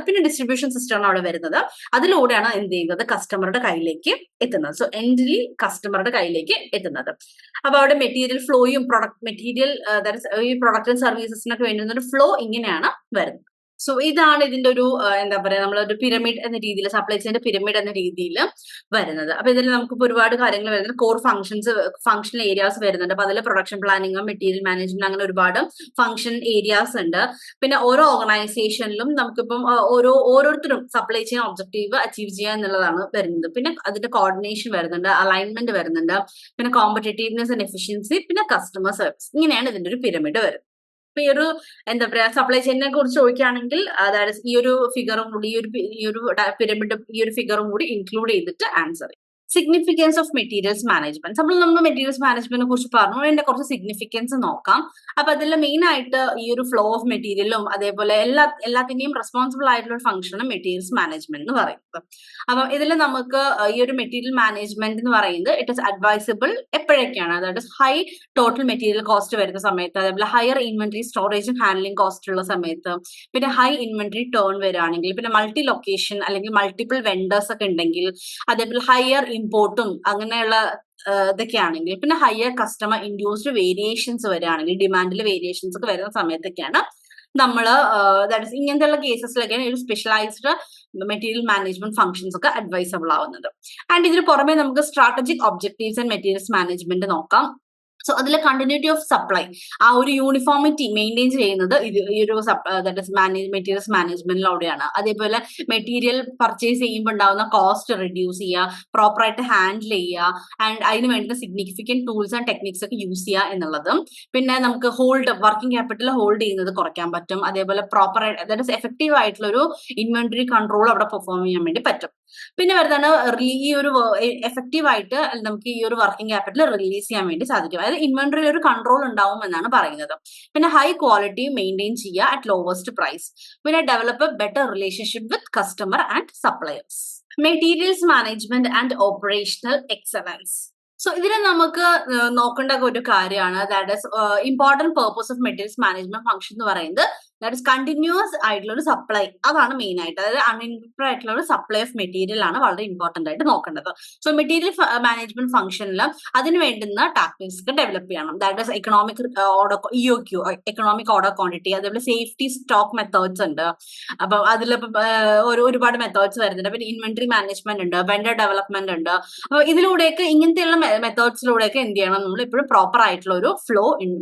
Speaker 1: പിന്നെ ഡിസ്ട്രിബ്യൂഷൻ സിസ്റ്റം ആണ് അവിടെ വരുന്നത്. അതിലൂടെയാണ് എന്ത് ചെയ്യുന്നത് കസ്റ്റമറുടെ കയ്യിലേക്ക് എത്തുന്നത്. സോ എൻഡിലി കസ്റ്റമറുടെ കയ്യിലേക്ക് എത്തുന്നത്. അപ്പൊ അവിടെ മെറ്റീരിയൽ ഫ്ലോയും ഈ പ്രൊഡക്റ്റ് ആൻഡ് സർവീസസിനൊക്കെ വേണ്ടുന്ന ഒരു ഫ്ലോ ഇങ്ങനെയാണ് വരുന്നത്. സോ ഇതാണ് ഇതിന്റെ ഒരു എന്താ പറയാ നമ്മളൊരു പിരമിഡ് എന്ന രീതിയിൽ, സപ്ലൈ ചെയിന്റെ പിരമിഡ് എന്ന രീതിയിൽ വരുന്നത്. അപ്പൊ ഇതിൽ നമുക്കിപ്പോൾ ഒരുപാട് കാര്യങ്ങൾ വരുന്നത്, കോർ ഫംഗ്ഷണൽ ഏരിയാസ് വരുന്നുണ്ട്. അപ്പൊ അതിൽ പ്രൊഡക്ഷൻ പ്ലാനിങ്, മെറ്റീരിയൽ മാനേജ്മെന്റ്, അങ്ങനെ ഒരുപാട് ഫംഗ്ഷൻ ഏരിയാസ് ഉണ്ട്. പിന്നെ ഓരോ ഓർഗനൈസേഷനിലും നമുക്കിപ്പം ഓരോരുത്തരും സപ്ലൈ ചെയിൻ ഒബ്ജക്റ്റീവ് അച്ചീവ് ചെയ്യുക എന്നുള്ളതാണ് വരുന്നത്. പിന്നെ അതിന്റെ കോർഡിനേഷൻ വരുന്നുണ്ട്, അലൈൻമെന്റ് വരുന്നുണ്ട്, പിന്നെ കോമ്പറ്റേറ്റീവ്നെസ് ആൻഡ് എഫിഷ്യൻസി, പിന്നെ കസ്റ്റമർ സർവീസ്. ഇങ്ങനെയാണ് ഇതിന്റെ ഒരു പിരമിഡ് വരുന്നത്. ഇപ്പൊ ഈ ഒരു എന്താ പറയാ സപ്ലൈ ചെയിനെ കുറിച്ച് ചോദിക്കുകയാണെങ്കിൽ അതായത് ഈ ഒരു ഫിഗറും കൂടി ഈ ഒരു പിരമിഡ് ഈ ഒരു ഫിഗറും കൂടി ഇൻക്ലൂഡ് ചെയ്തിട്ട് ആൻസർ ചെയ്യും. Significance of materials management. നമ്മൾ മെറ്റീരിയൽസ് മാനേജ്മെന്റിനെ കുറിച്ച് പറഞ്ഞു, അതിന്റെ കുറച്ച് സിഗ്നിഫിക്കൻസ് നോക്കാം. അപ്പൊ അതിൽ മെയിൻ ആയിട്ട് ഈ ഒരു ഫ്ലോ ഓഫ് മെറ്റീരിയലും അതേപോലെ എല്ലാത്തിന്റെയും റെസ്പോൺസിബിൾ ആയിട്ടുള്ള ഒരു ഫംഗ്ഷനാണ് മെറ്റീരിയൽസ് മാനേജ്മെന്റ് എന്ന് പറയുന്നത്. അപ്പം ഇതിൽ നമുക്ക് ഈ ഒരു മെറ്റീരിയൽ മാനേജ്മെന്റ് എന്ന് പറയുന്നത് ഇറ്റ് ഇസ് അഡ്വൈസബിൾ എപ്പോഴൊക്കെയാണ്, അതായത് ഹൈ ടോട്ടൽ മെറ്റീരിയൽ കോസ്റ്റ് വരുന്ന സമയത്ത്, അതേപോലെ ഹയർ ഇൻവെന്ററി സ്റ്റോറേജും ഹാൻഡ്ലിംഗ് കോസ്റ്റ് ഉള്ള സമയത്ത്, പിന്നെ ഹൈ ഇൻവെന്ററി ടേൺ വരികയാണെങ്കിൽ, പിന്നെ മൾട്ടി ലൊക്കേഷൻ അല്ലെങ്കിൽ മൾട്ടിപ്പിൾ വെണ്ടേഴ്സ് ഒക്കെ ഉണ്ടെങ്കിൽ, അതേപോലെ ഹയർ ഇമ്പോർട്ടും അങ്ങനെയുള്ള ഇതൊക്കെയാണെങ്കിൽ, പിന്നെ ഹയർ കസ്റ്റമർ ഇൻഡ്യൂസ്ഡ് വേരിയേഷൻസ് വരികയാണെങ്കിൽ, ഡിമാൻഡിൽ വേരിയേഷൻസ് ഒക്കെ വരുന്ന സമയത്തൊക്കെയാണ് നമ്മള് ദാറ്റ് ഇസ് ഇങ്ങനത്തെയുള്ള കേസസിലൊക്കെയാണ് ഒരു സ്പെഷ്യലൈസ്ഡ് മെറ്റീരിയൽ മാനേജ്മെന്റ് ഫംഗ്ഷൻസ് ഒക്കെ അഡ്വൈസബിൾ ആവുന്നത്. ആൻഡ് ഇതിന് പുറമെ നമുക്ക് strategic objectives and materials management നോക്കാം. സോ അതിലെ കണ്ടിന്യൂറ്റി ഓഫ് സപ്ലൈ, ആ ഒരു യൂണിഫോമിറ്റി മെയിൻറ്റെയിൻ ചെയ്യുന്നത് ഈ ഒരു മെറ്റീരിയൽസ് മാനേജ്മെന്റിലൂടെയാണ്. അതേപോലെ മെറ്റീരിയൽ പർച്ചേസ് ചെയ്യുമ്പോൾ ഉണ്ടാവുന്ന കോസ്റ്റ് റിഡ്യൂസ് ചെയ്യുക, പ്രോപ്പറായിട്ട് ഹാൻഡിൽ ചെയ്യുക, ആൻഡ് അതിന് വേണ്ടുന്ന സിഗ്നിഫിക്കന്റ് ടൂൾസ് ആൻഡ് ടെക്നിക്സ് ഒക്കെ യൂസ് ചെയ്യുക എന്നുള്ളതും. പിന്നെ നമുക്ക് വർക്കിംഗ് ക്യാപിറ്റൽ ഹോൾഡ് ചെയ്യുന്നത് കുറയ്ക്കാൻ പറ്റും. അതേപോലെ പ്രോപ്പറായിട്ട് ദാറ്റ് ഇസ് എഫക്റ്റീവ് ആയിട്ടുള്ള ഒരു ഇൻവെന്ററി കൺട്രോൾ അവിടെ പെർഫോം ചെയ്യാൻ വേണ്ടി പറ്റും. പിന്നെ വരുന്നതാണ് ഈ ഒരു എഫക്റ്റീവ് ആയിട്ട് നമുക്ക് ഈ ഒരു വർക്കിംഗ് ക്യാപിറ്റൽ റിലീസ് ചെയ്യാൻ വേണ്ടി സാധിക്കും. അതായത് ഇൻവെന്ററിയിൽ ഒരു കൺട്രോൾ ഉണ്ടാവും എന്നാണ് പറയുന്നത്. പിന്നെ ഹൈ ക്വാളിറ്റി മെയിൻറ്റെയിൻ ചെയ്യുക അറ്റ് ലോവസ്റ്റ് പ്രൈസ്. പിന്നെ develop better relationship with customer and suppliers. Materials management and operational excellence. So ഇതിൽ നമുക്ക് നോക്കേണ്ട ഒരു കാര്യമാണ് that is important purpose of materials management function എന്ന് പറയുന്നത് ദാറ്റ് ഇസ് കണ്ടിന്യൂസ് ആയിട്ടുള്ള ഒരു സപ്ലൈ. അതാണ് മെയിൻ ആയിട്ട്, അതായത് അൺഇൻറ്ററപ്റ്റഡ് ആയിട്ടുള്ള ഒരു സപ്ലൈ ഓഫ് മെറ്റീരിയൽ ആണ് വളരെ ഇമ്പോർട്ടന്റ് ആയിട്ട് നോക്കേണ്ടത്. സോ മെറ്റീരിയൽ മാനേജ്മെന്റ് ഫംഗ്ഷനിൽ അതിന് വേണ്ടുന്ന ടാക്ടിക്സ് ഡെവലപ്പ് ചെയ്യണം. That is economic order EOQ, economic order quantity, അതേപോലെ സേഫ്റ്റി സ്റ്റോക്ക് മെത്തേഡ്സ് ഉണ്ട്. അപ്പൊ അതിലിപ്പോ ഒരുപാട് മെത്തേഡ്സ് വരുന്നുണ്ട്. പിന്നെ ഇൻവെന്ററി മാനേജ്മെന്റ് ഉണ്ട്, വെണ്ടർ ഡെവലപ്മെന്റ് ഉണ്ട്. അപ്പൊ ഇതിലൂടെയൊക്കെ ഇങ്ങനത്തെയുള്ള മെത്തേഡ്സിലൂടെയൊക്കെ എന്ത് ചെയ്യണം, നമ്മൾ എപ്പോഴും പ്രോപ്പർ ആയിട്ടുള്ള ഒരു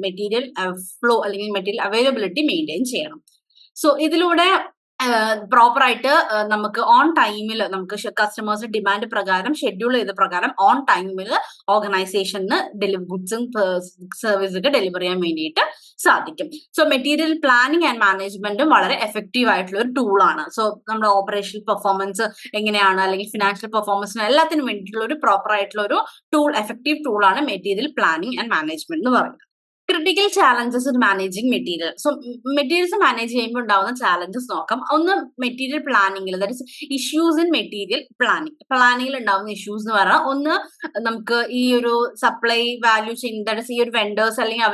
Speaker 1: മെറ്റീരിയൽ ഫ്ലോ അല്ലെങ്കിൽ മെറ്റീരിയൽ അവൈലബിലിറ്റി മെയിൻറ്റെയിൻ ചെയ്യണം. സോ ഇതിലൂടെ പ്രോപ്പർ ആയിട്ട് നമുക്ക് ഓൺ ടൈമിൽ നമുക്ക് കസ്റ്റമേഴ്സ് ഡിമാൻഡ് പ്രകാരം ഷെഡ്യൂൾ ചെയ്ത പ്രകാരം ഓൺ ടൈമിൽ ഓർഗനൈസേഷന് ഗുഡ്സും സർവീസ് ഒക്കെ ഡെലിവർ ചെയ്യാൻ വേണ്ടിയിട്ട് സാധിക്കും. സോ മെറ്റീരിയൽ പ്ലാനിങ് ആൻഡ് മാനേജ്മെന്റും വളരെ എഫക്റ്റീവ് ആയിട്ടുള്ള ഒരു ടൂളാണ്. സോ നമ്മുടെ ഓപ്പറേഷണൽ പെർഫോമൻസ് എങ്ങനെയാണ് അല്ലെങ്കിൽ ഫിനാൻഷ്യൽ പെർഫോമൻസിന് എല്ലാത്തിനും വേണ്ടിയിട്ടുള്ള ഒരു പ്രോപ്പർ ആയിട്ടുള്ള ഒരു എഫക്റ്റീവ് ടൂളാണ് മെറ്റീരിയൽ പ്ലാനിങ് ആൻഡ് മാനേജ്മെന്റ് എന്ന് പറയുന്നത്. Critical challenges in managing material. So materials manage ചെയ്യുമ്പോൾ ഉണ്ടാവുന്ന ചാലഞ്ചസ് നോക്കാം. ഒന്ന് മെറ്റീരിയൽ പ്ലാനിങ്ങിൽ, that is issues in material പ്ലാനിങ്ങിൽ ഉണ്ടാവുന്ന ഇഷ്യൂസ് എന്ന് പറഞ്ഞാൽ, ഒന്ന് നമുക്ക് ഈ ഒരു supply value chain, that is ഈ ഒരു വെണ്ടേഴ്സ് അല്ലെങ്കിൽ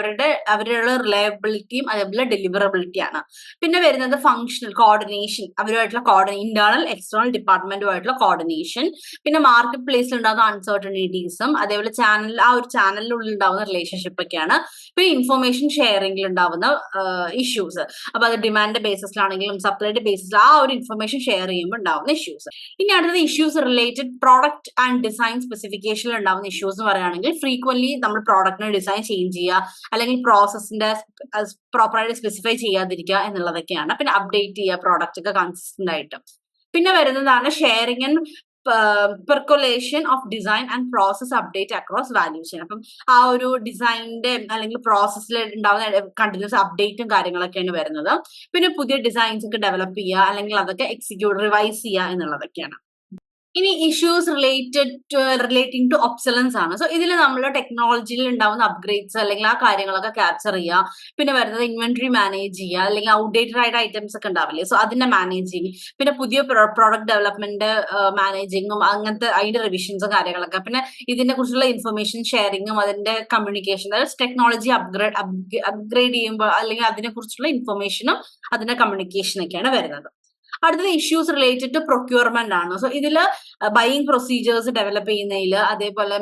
Speaker 1: അവരുടെ റിലയബിലിറ്റിയും അതേപോലെ ഡെലിവറബിലിറ്റിയാണ്. പിന്നെ വരുന്നത് ഫങ്ഷണൽ കോർഡിനേഷൻ, അവരുമായിട്ടുള്ള ഇന്റേണൽ എക്സ്റ്റേണൽ ഡിപ്പാർട്ട്മെന്റുമായിട്ടുള്ള കോർഡിനേഷൻ. പിന്നെ മാർക്കറ്റ് പ്ലേസിൽ ഉണ്ടാകുന്ന അൺസർട്ടനിറ്റീസും അതേപോലെ ആ ഒരു ചാനലിനുള്ളിൽ ഉണ്ടാവുന്ന റിലേഷൻഷിപ്പ് ഒക്കെയാണ്. ഇൻഫർമേഷൻ ഷെയറിംഗിൽ ഉണ്ടാവുന്ന ഇഷ്യൂസ്. അപ്പൊ അത് ഡിമാൻഡ് ബേസിസിലാണെങ്കിലും സപ്ലൈയുടെ ബേസിസിൽ ആ ഒരു ഇൻഫർമേഷൻ ഷെയർ ചെയ്യുമ്പോൾ ഉണ്ടാവുന്ന ഇഷ്യൂസ്. ഇനി അടുത്തത് issues related product and design സ്പെസിഫിക്കേഷനിൽ ഉണ്ടാവുന്ന ഇഷ്യൂസ് എന്ന് പറയുകയാണെങ്കിൽ, ഫ്രീക്വന്റ്ലി നമ്മൾ പ്രോഡക്റ്റിന് ഡിസൈൻ ചേഞ്ച് ചെയ്യുക അല്ലെങ്കിൽ പ്രോസസ്സിന്റെ പ്രോപ്പറായിട്ട് സ്പെസിഫൈ ചെയ്യാതിരിക്കുക എന്നുള്ളതൊക്കെയാണ്. പിന്നെ അപ്ഡേറ്റ് ചെയ്യുക പ്രോഡക്റ്റ് ഒക്കെ കൺസിസ്റ്റന്റ് ആയിട്ട്. പിന്നെ വരുന്നതാണ് sharing and percolation of design and process update across value chain. അപ്പം ആ ഒരു ഡിസൈനിന്റെ അല്ലെങ്കിൽ പ്രോസസ്സിൽ ഉണ്ടാവുന്ന കണ്ടിന്യൂസ് അപ്ഡേറ്റും കാര്യങ്ങളൊക്കെയാണ് വരുന്നത്. പിന്നെ പുതിയ ഡിസൈൻസ് ഒക്കെ ഡെവലപ്പ് ചെയ്യുക അല്ലെങ്കിൽ അതൊക്കെ റിവൈസ് ചെയ്യുക എന്നുള്ളതൊക്കെയാണ്. ഇനി ഇഷ്യൂസ് റിലേറ്റിംഗ് ടു ഒബ്സലൻസ് ആണ്. സോ ഇതിൽ നമ്മൾ ടെക്നോളജിയിൽ ഉണ്ടാവുന്ന അപ്ഗ്രേഡ്സ് അല്ലെങ്കിൽ ആ കാര്യങ്ങളൊക്കെ ക്യാപ്ചർ ചെയ്യുക. പിന്നെ വരുന്നത് ഇൻവെന്ററി മാനേജ് ചെയ്യുക, അല്ലെങ്കിൽ ഔട്ട്ഡേറ്റഡ് ആയിട്ട് ഐറ്റംസ് ഒക്കെ ഉണ്ടാവില്ലേ, സോ അതിന്റെ മാനേജിങ്. പിന്നെ പുതിയ പ്രോഡക്റ്റ് ഡെവലപ്മെന്റ് മാനേജിങ്ങും അങ്ങനത്തെ അതിന്റെ റിവിഷൻസും കാര്യങ്ങളൊക്കെ. പിന്നെ ഇതിനെ കുറിച്ചുള്ള ഇൻഫർമേഷൻ ഷെയറിങ്ങും അതിന്റെ കമ്മ്യൂണിക്കേഷൻ, അതായത് ടെക്നോളജി അപ്ഗ്രേഡ് ചെയ്യുമ്പോൾ അല്ലെങ്കിൽ അതിനെ കുറിച്ചുള്ള ഇൻഫർമേഷനും അതിന്റെ കമ്മ്യൂണിക്കേഷനൊക്കെയാണ് വരുന്നത്. അടുത്തത് ഇഷ്യൂസ് റിലേറ്റഡ് ടു പ്രൊക്യൂർമെന്റ് ആണ്. സോ ഇതിൽ ബൈയിങ് പ്രൊസീജിയേഴ്സ് ഡെവലപ്പ് ചെയ്യുന്നതിൽ, അതേപോലെ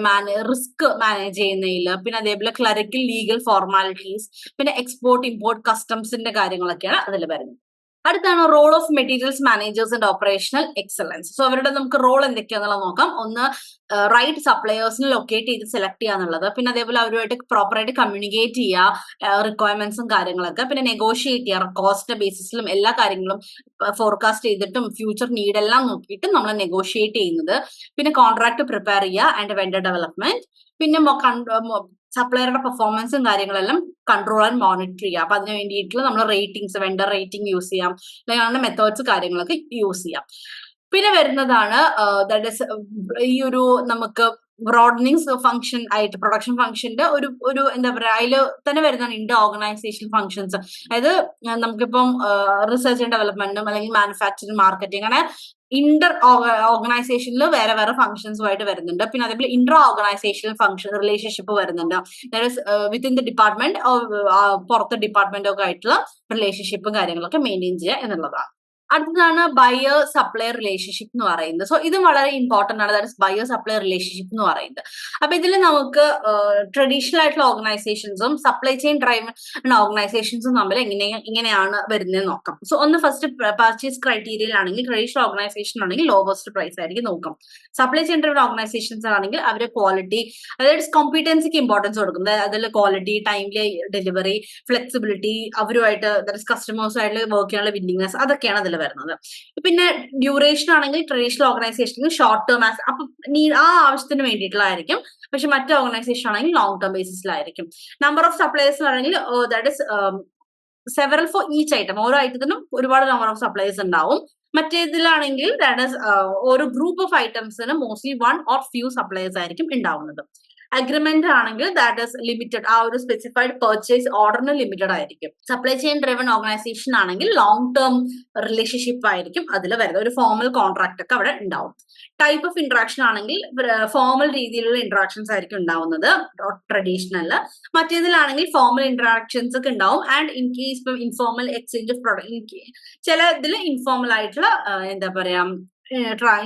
Speaker 1: റിസ്ക് മാനേജ് ചെയ്യുന്നതിൽ, പിന്നെ അതേപോലെ ക്ലറിക്കൽ ലീഗൽ ഫോർമാലിറ്റീസ്, പിന്നെ എക്സ്പോർട്ട് ഇമ്പോർട്ട് കസ്റ്റംസിന്റെ കാര്യങ്ങളൊക്കെയാണ് അതിൽ വരുന്നത്. അടുത്താണ് role of materials managers and operational excellence. So അവരുടെ നമുക്ക് റോൾ എന്തൊക്കെയാണെന്നുള്ളത് നോക്കാം. ഒന്ന് റൈറ്റ് സപ്ലയേഴ്സിനെ ലൊക്കേറ്റ് ചെയ്ത് സെലക്ട് ചെയ്യുക എന്നുള്ളത്. പിന്നെ അതേപോലെ അവരുമായിട്ട് പ്രോപ്പറായിട്ട് കമ്മ്യൂണിക്കേറ്റ് ചെയ്യുക റിക്വയർമെന്റ്സും കാര്യങ്ങളൊക്കെ. പിന്നെ നെഗോഷിയേറ്റ് ചെയ്യുക കോസ്റ്റ് ബേസിസിലും എല്ലാ കാര്യങ്ങളും ഫോർകാസ്റ്റ് ചെയ്തിട്ടും ഫ്യൂച്ചർ നീഡ് എല്ലാം നോക്കിയിട്ട് നമ്മൾ നെഗോഷിയേറ്റ് ചെയ്യുന്നത്. പിന്നെ കോൺട്രാക്ട് പ്രിപ്പയർ ചെയ്യുക ആൻഡ് വെണ്ടർ ഡെവലപ്മെന്റ്. പിന്നെ സപ്ലയറുടെ പെർഫോമൻസും കാര്യങ്ങളെല്ലാം കൺട്രോൾ ആൻഡ് മോണിറ്റർ ചെയ്യുക. അപ്പൊ അതിന് വേണ്ടിയിട്ടുള്ള നമ്മൾ റേറ്റിംഗ്സ്, വെണ്ടർ റേറ്റിംഗ് യൂസ് ചെയ്യാം, അല്ലെങ്കിൽ മെത്തേഡ്സ് കാര്യങ്ങളൊക്കെ യൂസ് ചെയ്യാം. പിന്നെ വരുന്നതാണ് ദാറ്റ് ഇസ് ഈ ഒരു നമുക്ക് ബ്രോഡനിങ് ഫംഗ്ഷൻ ആയിട്ട് പ്രൊഡക്ഷൻ ഫംഗ്ഷന്റെ ഒരു എന്താ പറയാ അതിൽ തന്നെ വരുന്നതാണ് ഇന്റർ ഓർഗനൈസേഷൻ ഫംഗ്ഷൻസ്. അതായത് നമുക്കിപ്പം റിസർച്ച് ആൻഡ് ഡെവലപ്മെന്റും അല്ലെങ്കിൽ മാനുഫാക്ചറിങ്, മാർക്കറ്റിംഗ്, അങ്ങനെ ഇന്റർ ഓർഗനൈസേഷനിൽ വേറെ വേറെ ഫംഗ്ഷൻസുമായിട്ട് വരുന്നുണ്ട്. പിന്നെ അതേപോലെ ഇന്റർ ഓർഗനൈസേഷണൽ ഫംഗ്ഷൻ റിലേഷൻഷിപ്പ് വരുന്നുണ്ട്. വിത്തിൻ ദി ഡിപ്പാർട്ട്മെന്റ്, പുറത്തെ ഡിപ്പാർട്ട്മെന്റ് ഒക്കെ ആയിട്ടുള്ള റിലേഷൻഷിപ്പും കാര്യങ്ങളൊക്കെ മെയിൻറ്റെയിൻ ചെയ്യുക എന്നുള്ളതാണ്. അടുത്തതാണ് ബയർ സപ്ലയർ റിലേഷൻഷിപ്പ് എന്ന് പറയുന്നത്. സോ ഇതും വളരെ ഇമ്പോർട്ടന്റ് ആണ്. That is buyer supplier relationship എന്ന് പറയുന്നത്. അപ്പൊ ഇതിൽ നമുക്ക് ട്രഡീഷണൽ ആയിട്ടുള്ള ഓർഗനൈസേഷൻസും സപ്ലൈ ചെയിൻ ഡ്രൈവൻ ഓർഗനൈസേഷൻസും തമ്മിൽ ഇങ്ങനെയാണ് വരുന്നത് നോക്കാം. സോ ഒന്ന് ഫസ്റ്റ് പർച്ചേസ് ക്രൈറ്റീരിയയിലാണെങ്കിൽ ട്രഡീഷണൽ ഓർഗനൈസേഷൻ ആണെങ്കിൽ ലോവസ്റ്റ് പ്രൈസ് ആയിരിക്കും നോക്കാം. സപ്ലൈ ചെയിൻ ഡ്രൈവൻ ഓർഗനൈസേഷൻസ് ആണെങ്കിൽ അവര് ക്വാളിറ്റി, അതായത് കോമ്പീറ്റൻസിക്ക് ഇമ്പോർട്ടൻസ് കൊടുക്കും. അതിൽ ക്വാളിറ്റി, ടൈംലി ഡെലിവറി, ഫ്ലെക്സിബിലിറ്റി, അവരുമായിട്ട് കസ്റ്റമേഴ്സുമായിട്ട് വർക്ക് ചെയ്യാനുള്ള വില്ലിങ്നെസ്, അതൊക്കെയാണ് അതിൽ വരുന്നത്. പിന്നെ ഡ്യൂറേഷൻ ആണെങ്കിൽ ട്രഡീഷണൽ ഓർഗനൈസേഷനിൽ ഷോർട്ട് ടേം അപ്പൊ ആ ആവശ്യത്തിന് വേണ്ടിയിട്ടുള്ളതായിരിക്കും. പക്ഷെ മറ്റു ഓർഗനൈസേഷൻ ആണെങ്കിൽ ലോങ് ടേം ബേസിസിലായിരിക്കും. നമ്പർ ഓഫ് സപ്ലൈസ് ആണെങ്കിൽ that is several for each item. ഓരോ ഐറ്റത്തിനും ഒരുപാട് നമ്പർ ഓഫ് സപ്ലൈസ് ഉണ്ടാവും. മറ്റേതിലാണെങ്കിൽ ദാറ്റ് ഇസ് ഒരു ഗ്രൂപ്പ് ഓഫ് ഐറ്റംസിന് mostly one or few supplies ആയിരിക്കും ഉണ്ടാവുന്നത്. അഗ്രിമെന്റ് ആണെങ്കിൽ ദാറ്റ് ഇസ് ലിമിറ്റഡ്, ആ ഒരു സ്പെസിഫൈഡ് പർച്ചേസ് ഓർഡറിന് ലിമിറ്റഡ് ആയിരിക്കും. സപ്ലൈ ചെയിൻ ഡ്രിവൺ ഓർഗനൈസേഷൻ ആണെങ്കിൽ ലോങ് ടേം റിലേഷൻഷിപ്പ് ആയിരിക്കും അതിൽ വരുന്നത്. ഒരു ഫോർമൽ കോൺട്രാക്ട് ഒക്കെ അവിടെ ഉണ്ടാവും. ടൈപ്പ് ഓഫ് ഇന്ററാക്ഷൻ ആണെങ്കിൽ ഫോർമൽ രീതിയിലുള്ള ഇന്ററാക്ഷൻസ് ആയിരിക്കും ഉണ്ടാവുന്നത് ട്രഡീഷണല്. മറ്റേതിലാണെങ്കിൽ ഫോർമൽ ഇന്ററാക്ഷൻസ് ഒക്കെ ഉണ്ടാവും. ആൻഡ് ഇൻ കേസ് ഇപ്പം ഇൻഫോർമൽ എക്സ്ചേഞ്ച് ഓഫ് പ്രൊഡക്റ്റ്, ചില ഇതിൽ ഇൻഫോർമൽ ആയിട്ടുള്ള എന്താ പറയാ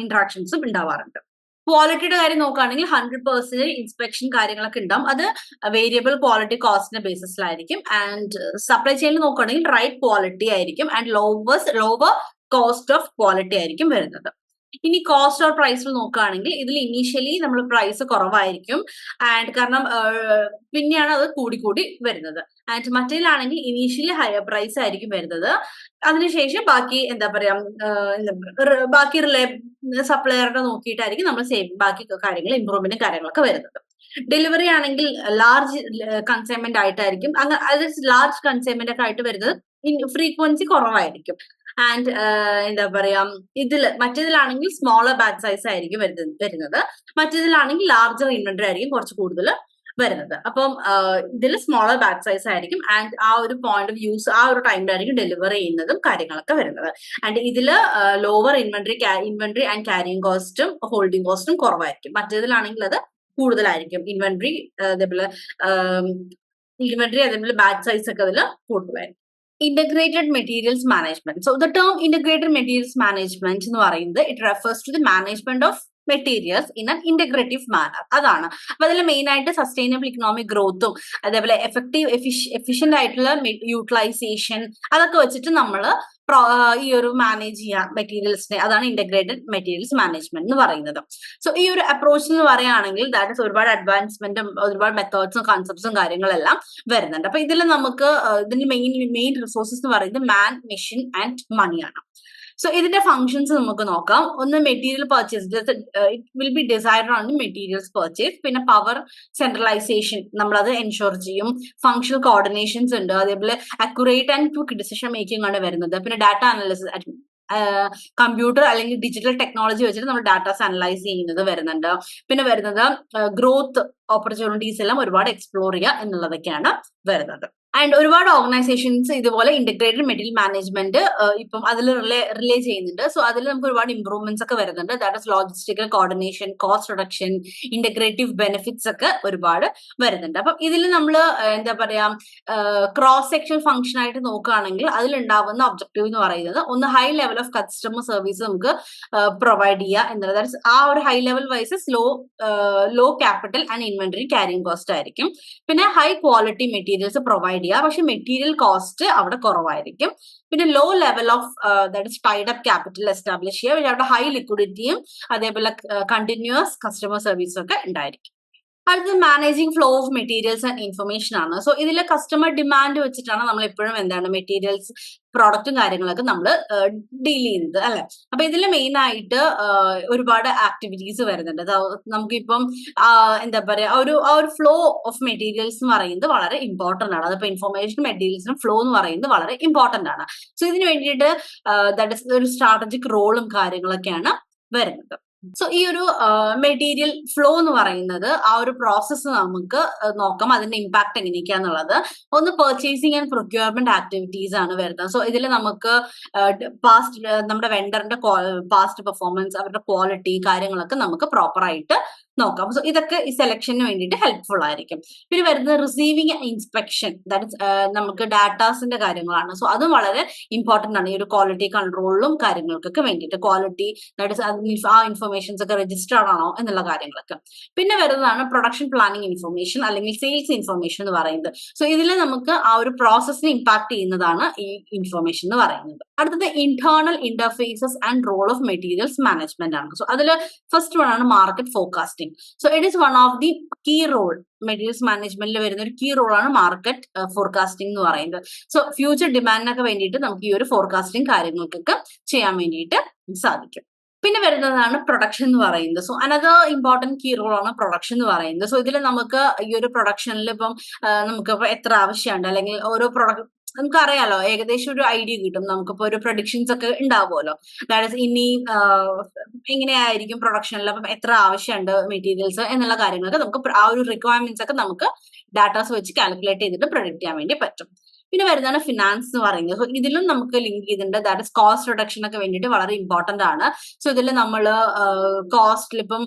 Speaker 1: ഇന്ററാക്ഷൻസും ഉണ്ടാവാറുണ്ട്. ക്വാളിറ്റിയുടെ കാര്യം നോക്കുകയാണെങ്കിൽ 100% ഇൻസ്പെക്ഷൻ കാര്യങ്ങളൊക്കെ ഉണ്ടാവും. അത് വേരിയബിൾ ക്വാളിറ്റി കോസ്റ്റിന്റെ ബേസിസിലായിരിക്കും. ആൻഡ് സപ്ലൈ ചെയിനിൽ നോക്കുകയാണെങ്കിൽ റൈറ്റ് ക്വാളിറ്റി ആയിരിക്കും and lower cost of quality ആയിരിക്കും വരുന്നത്. ഇനി കോസ്റ്റ് ഓർ പ്രൈസിൽ നോക്കുകയാണെങ്കിൽ ഇതിൽ ഇനീഷ്യലി നമ്മൾ പ്രൈസ് കുറവായിരിക്കും. ആൻഡ് കാരണം പിന്നെയാണ് അത് കൂടി വരുന്നത്. ആൻഡ് മറ്റേതിലാണെങ്കിൽ ഇനീഷ്യലി ഹയർ പ്രൈസ് ആയിരിക്കും വരുന്നത്. അതിനുശേഷം ബാക്കി എന്താ പറയാ ബാക്കി സപ്ലയറുടെ നോക്കിയിട്ടായിരിക്കും നമ്മൾ ബാക്കി കാര്യങ്ങൾ ഇമ്പ്രൂവ്മെന്റും കാര്യങ്ങളൊക്കെ വരുന്നത്. ഡെലിവറി ആണെങ്കിൽ ലാർജ് കൺസൈൻമെന്റ് ആയിട്ടായിരിക്കും. അങ്ങനെ ലാർജ് കൺസൈൻമെന്റ് ഒക്കെ ആയിട്ട് വരുന്നത് ഫ്രീക്വൻസി കുറവായിരിക്കും. ആൻഡ് എന്താ പറയാ മറ്റേതിലാണെങ്കിൽ സ്മോളർ ബാച്ച് സൈസ് ആയിരിക്കും വരുന്നത്. മറ്റേതിലാണെങ്കിൽ ലാർജർ ഇൻവെന്ററി ആയിരിക്കും കുറച്ച് കൂടുതൽ വരുന്നത്. അപ്പം ഇതിൽ സ്മോളർ ബാച്ച് സൈസ് ആയിരിക്കും. ആൻഡ് ആ ഒരു പോയിന്റ് ഓഫ് യൂസ് ആ ഒരു ടൈമിലായിരിക്കും ഡെലിവർ ചെയ്യുന്നതും കാര്യങ്ങളൊക്കെ വരുന്നത്. ആൻഡ് ഇതിൽ ലോവർ ഇൻവെന്ററി ആൻഡ് ക്യാരിങ് കോസ്റ്റും ഹോൾഡിംഗ് കോസ്റ്റും കുറവായിരിക്കും. മറ്റേതിലാണെങ്കിൽ അത് കൂടുതലായിരിക്കും. ഇൻവെന്ററി അതേപോലെ ബാച്ച് സൈസ് ഒക്കെ അതിൽ കൂടുതലായിരിക്കും. Integrated materials management. So the term integrated materials management എന്ന് പറയുന്നത് it refers to the management of materials in an integrative manner. അതാണ്. അപ്പൊ അതിൽ മെയിൻ ആയിട്ട് സസ്റ്റൈനബിൾ ഇക്കണോമിക് ഗ്രോത്തും അതേപോലെ എഫിഷ്യന്റ് ആയിട്ടുള്ള യൂട്ടിലൈസേഷൻ അതൊക്കെ വെച്ചിട്ട് നമ്മൾ ഈ ഒരു മാനേജ് ചെയ്യാം മെറ്റീരിയൽസിനെ. അതാണ് ഇന്റഗ്രേറ്റഡ് മെറ്റീരിയൽസ് മാനേജ്മെന്റ് എന്ന് പറയുന്നത്. സോ ഈ ഒരു അപ്രോച്ച് എന്ന് പറയുകയാണെങ്കിൽ ദാറ്റ് ഇസ് ഒരുപാട് അഡ്വാൻസ്മെന്റും ഒരുപാട് മെത്തേഡ്സും കോൺസെപ്റ്റ്സും കാര്യങ്ങളെല്ലാം വരുന്നുണ്ട്. അപ്പൊ ഇതിൽ നമുക്ക് ഇതിന്റെ മെയിൻ റിസോഴ്സസ് എന്ന് പറയുന്നത് മാൻ, മെഷീൻ ആൻഡ് മണിയാണ്. സോ ഇതിന്റെ ഫംഗ്ഷൻസ് നമുക്ക് നോക്കാം. ഒന്ന് material purchase, it will be decide on materials purchase. പിന്നെ പവർ സെൻട്രലൈസേഷൻ നമ്മളത് എൻഷുർ ചെയ്യും. ഫംഗ്ഷണൽ കോർഡിനേഷൻസ് ഉണ്ട്. അതേപോലെ accurate and quick decision making ആണ് വരുന്നത്. പിന്നെ ഡാറ്റ അനാലിസിസ്, കമ്പ്യൂട്ടർ അല്ലെങ്കിൽ ഡിജിറ്റൽ ടെക്നോളജി വെച്ചിട്ട് നമ്മൾ ഡാറ്റാസ് അനലൈസ് ചെയ്യുന്നത് വരുന്നുണ്ട്. പിന്നെ വരുന്നത് ഗ്രോത്ത് ഓപ്പർച്യൂണിറ്റീസ് എല്ലാം ഒരുപാട് എക്സ്പ്ലോർ ചെയ്യുക എന്നുള്ളതൊക്കെയാണ് വരുന്നത്. ആൻഡ് ഒരുപാട് ഓർഗനൈസേഷൻസ് ഇതുപോലെ ഇന്റഗ്രേറ്റഡ് മെറ്റീരിയൽ മാനേജ്മെന്റ് ഇപ്പം അതിൽ റിലേ ചെയ്യുന്നുണ്ട്. സോ അതിൽ നമുക്ക് ഒരുപാട് ഇംപ്രൂവ്മെന്റ്സ് ഒക്കെ വരുന്നുണ്ട്. That is logistical coordination, cost reduction, integrative benefits ഒക്കെ ഒരുപാട് വരുന്നുണ്ട്. അപ്പം ഇതിൽ നമ്മൾ എന്താ പറയാ ക്രോസ് സെക്ഷൻ ഫംഗ്ഷൻ ആയിട്ട് നോക്കുകയാണെങ്കിൽ അതിലുണ്ടാവുന്ന ഒബ്ജക്റ്റീവ് എന്ന് പറയുന്നത് ഒന്ന് high level of customer service നമുക്ക് പ്രൊവൈഡ് ചെയ്യുക എന്നുള്ളത്. ദാറ്റ് ഇസ് ആ ഒരു high level versus low capital and inventory carrying cost ആയിരിക്കും. പിന്നെ ഹൈ ക്വാളിറ്റി മെറ്റീരിയൽസ് പ്രൊവൈഡ് ചെയ്യുക, പക്ഷെ മെറ്റീരിയൽ കോസ്റ്റ് അവിടെ കുറവായിരിക്കും. പിന്നെ low level of that is tied up capital establish ചെയ്യുക, അവിടെ ഹൈ ലിക്വിഡിറ്റിയും അതേപോലെ കണ്ടിന്യൂസ് കസ്റ്റമർ സർവീസും ഒക്കെ ഉണ്ടായിരിക്കും. അടുത്തത് managing flow of materials and information ആണ്. സോ ഇതിലെ കസ്റ്റമർ ഡിമാൻഡ് വെച്ചിട്ടാണ് നമ്മൾ എപ്പോഴും എന്താണ് മെറ്റീരിയൽസ് പ്രോഡക്റ്റും കാര്യങ്ങളൊക്കെ നമ്മൾ ഡീൽ ചെയ്യുന്നത് അല്ലെ. അപ്പൊ ഇതിൽ മെയിൻ ആയിട്ട് ഒരുപാട് ആക്ടിവിറ്റീസ് വരുന്നുണ്ട്. നമുക്കിപ്പം എന്താ പറയാ ആ ഒരു ഫ്ലോ ഓഫ് മെറ്റീരിയൽസ് എന്ന് പറയുന്നത് വളരെ ഇമ്പോർട്ടന്റ് ആണ്. അതിപ്പോ ഇൻഫർമേഷൻ മെറ്റീരിയൽസിനും ഫ്ലോ എന്ന് പറയുന്നത് വളരെ ഇമ്പോർട്ടന്റ് ആണ്. സോ ഇതിന് വേണ്ടിയിട്ട് ദാറ്റ് ഇസ് ഒരു സ്ട്രാറ്റജിക് റോളും കാര്യങ്ങളൊക്കെയാണ് വരുന്നത്. സോ ഈ ഒരു മെറ്റീരിയൽ ഫ്ലോ എന്ന് പറയുന്നത് ആ ഒരു പ്രോസസ്സ് നമുക്ക് നോക്കാം, അതിന്റെ ഇമ്പാക്ട് എങ്ങനെയൊക്കെയാന്നുള്ളത്. ഒന്ന് പർച്ചേസിങ് ആൻഡ് പ്രൊക്യൂർമെന്റ് ആക്ടിവിറ്റീസ് ആണ് വരുന്നത്. സോ ഇതിൽ നമുക്ക് പാസ്റ്റ് നമ്മുടെ വെണ്ടറിന്റെ പാസ്റ്റ് പെർഫോമൻസ്, അവരുടെ ക്വാളിറ്റി കാര്യങ്ങളൊക്കെ നമുക്ക് പ്രോപ്പർ ആയിട്ട് നോക്കാം. സോ ഇതൊക്കെ ഈ സെലക്ഷന് വേണ്ടിയിട്ട് ഹെൽപ്ഫുൾ ആയിരിക്കും. പിന്നെ വരുന്നത് റിസീവിങ് ഇൻസ്പെക്ഷൻ, ദാറ്റ് ഇസ് നമുക്ക് ഡാറ്റാസിന്റെ കാര്യങ്ങളാണ്. സോ അതും വളരെ ഇമ്പോർട്ടന്റ് ആണ് ഈ ഒരു ക്വാളിറ്റി കൺട്രോളിലും കാര്യങ്ങൾക്കൊക്കെ വേണ്ടിയിട്ട്. ക്വാളിറ്റി ദാറ്റ് ഇസ് ആ ഇൻഫർമേഷൻസ് ഒക്കെ രജിസ്റ്റേർഡ് ആണോ എന്നുള്ള കാര്യങ്ങളൊക്കെ. പിന്നെ വരുന്നതാണ് പ്രൊഡക്ഷൻ പ്ലാനിങ് ഇൻഫർമേഷൻ അല്ലെങ്കിൽ സെയിൽസ് ഇൻഫർമേഷൻ എന്ന് പറയുന്നത്. സോ ഇതിൽ നമുക്ക് ആ ഒരു പ്രോസസ്സിനെ ഇമ്പാക്ട് ചെയ്യുന്നതാണ് ഈ ഇൻഫർമേഷൻ എന്ന് പറയുന്നത്. അടുത്തത് internal interfaces and role of materials management ആണ്. സോ അതിൽ ഫസ്റ്റ് വൺ ആണ് market forecasting. So it is one of the key role. Materials മാനേജ്മെന്റിൽ വരുന്ന ഒരു കീ റോൾ ആണ് മാർക്കറ്റ് ഫോർകാസ്റ്റിംഗ് എന്ന് പറയുന്നത്. സോ ഫ്യൂച്ചർ ഡിമാൻഡിനൊക്കെ വേണ്ടിയിട്ട് നമുക്ക് ഈ ഒരു ഫോർകാസ്റ്റിംഗ് കാര്യങ്ങൾക്കൊക്കെ ചെയ്യാൻ വേണ്ടിയിട്ട് സാധിക്കും. പിന്നെ വരുന്നതാണ് പ്രൊഡക്ഷൻ എന്ന് പറയുന്നത്. So another important key role ആണ് പ്രൊഡക്ഷൻ എന്ന് പറയുന്നത്. സോ ഇതിൽ നമുക്ക് ഈ ഒരു പ്രൊഡക്ഷനിൽ ഇപ്പം നമുക്ക് എത്ര ആവശ്യമുണ്ട്, അല്ലെങ്കിൽ ഓരോ പ്രൊഡക്റ്റ് നമുക്കറിയാലോ, ഏകദേശം ഒരു ഐഡിയ കിട്ടും. നമുക്കിപ്പോ ഒരു പ്രൊഡിക്ഷൻസ് ഒക്കെ ഉണ്ടാവുമല്ലോ. ദാറ്റ് ഇസ് ഇനി എങ്ങനെയായിരിക്കും പ്രൊഡക്ഷനിൽ, അപ്പം എത്ര ആവശ്യമുണ്ട് മെറ്റീരിയൽസ് എന്നുള്ള കാര്യങ്ങളൊക്കെ നമുക്ക് ആ ഒരു റിക്വയർമെന്റ്സ് ഒക്കെ നമുക്ക് ഡാറ്റാസ് വെച്ച് കാൽക്കുലേറ്റ് ചെയ്തിട്ട് പ്രൊഡിക്ട് ചെയ്യാൻ വേണ്ടി പറ്റും. പിന്നെ വരുന്നതാണ് ഫിനാൻസ് എന്ന് പറയുന്നത്. സോ ഇതിലും നമുക്ക് ലിങ്ക് ചെയ്തിട്ടുണ്ട്. ദാറ്റ് ഇസ് കോസ്റ്റ് റിഡക്ഷൻ ഒക്കെ വേണ്ടിയിട്ട് വളരെ ഇമ്പോർട്ടന്റ് ആണ്. സോ ഇതിൽ നമ്മൾ കോസ്റ്റിൽ ഇപ്പം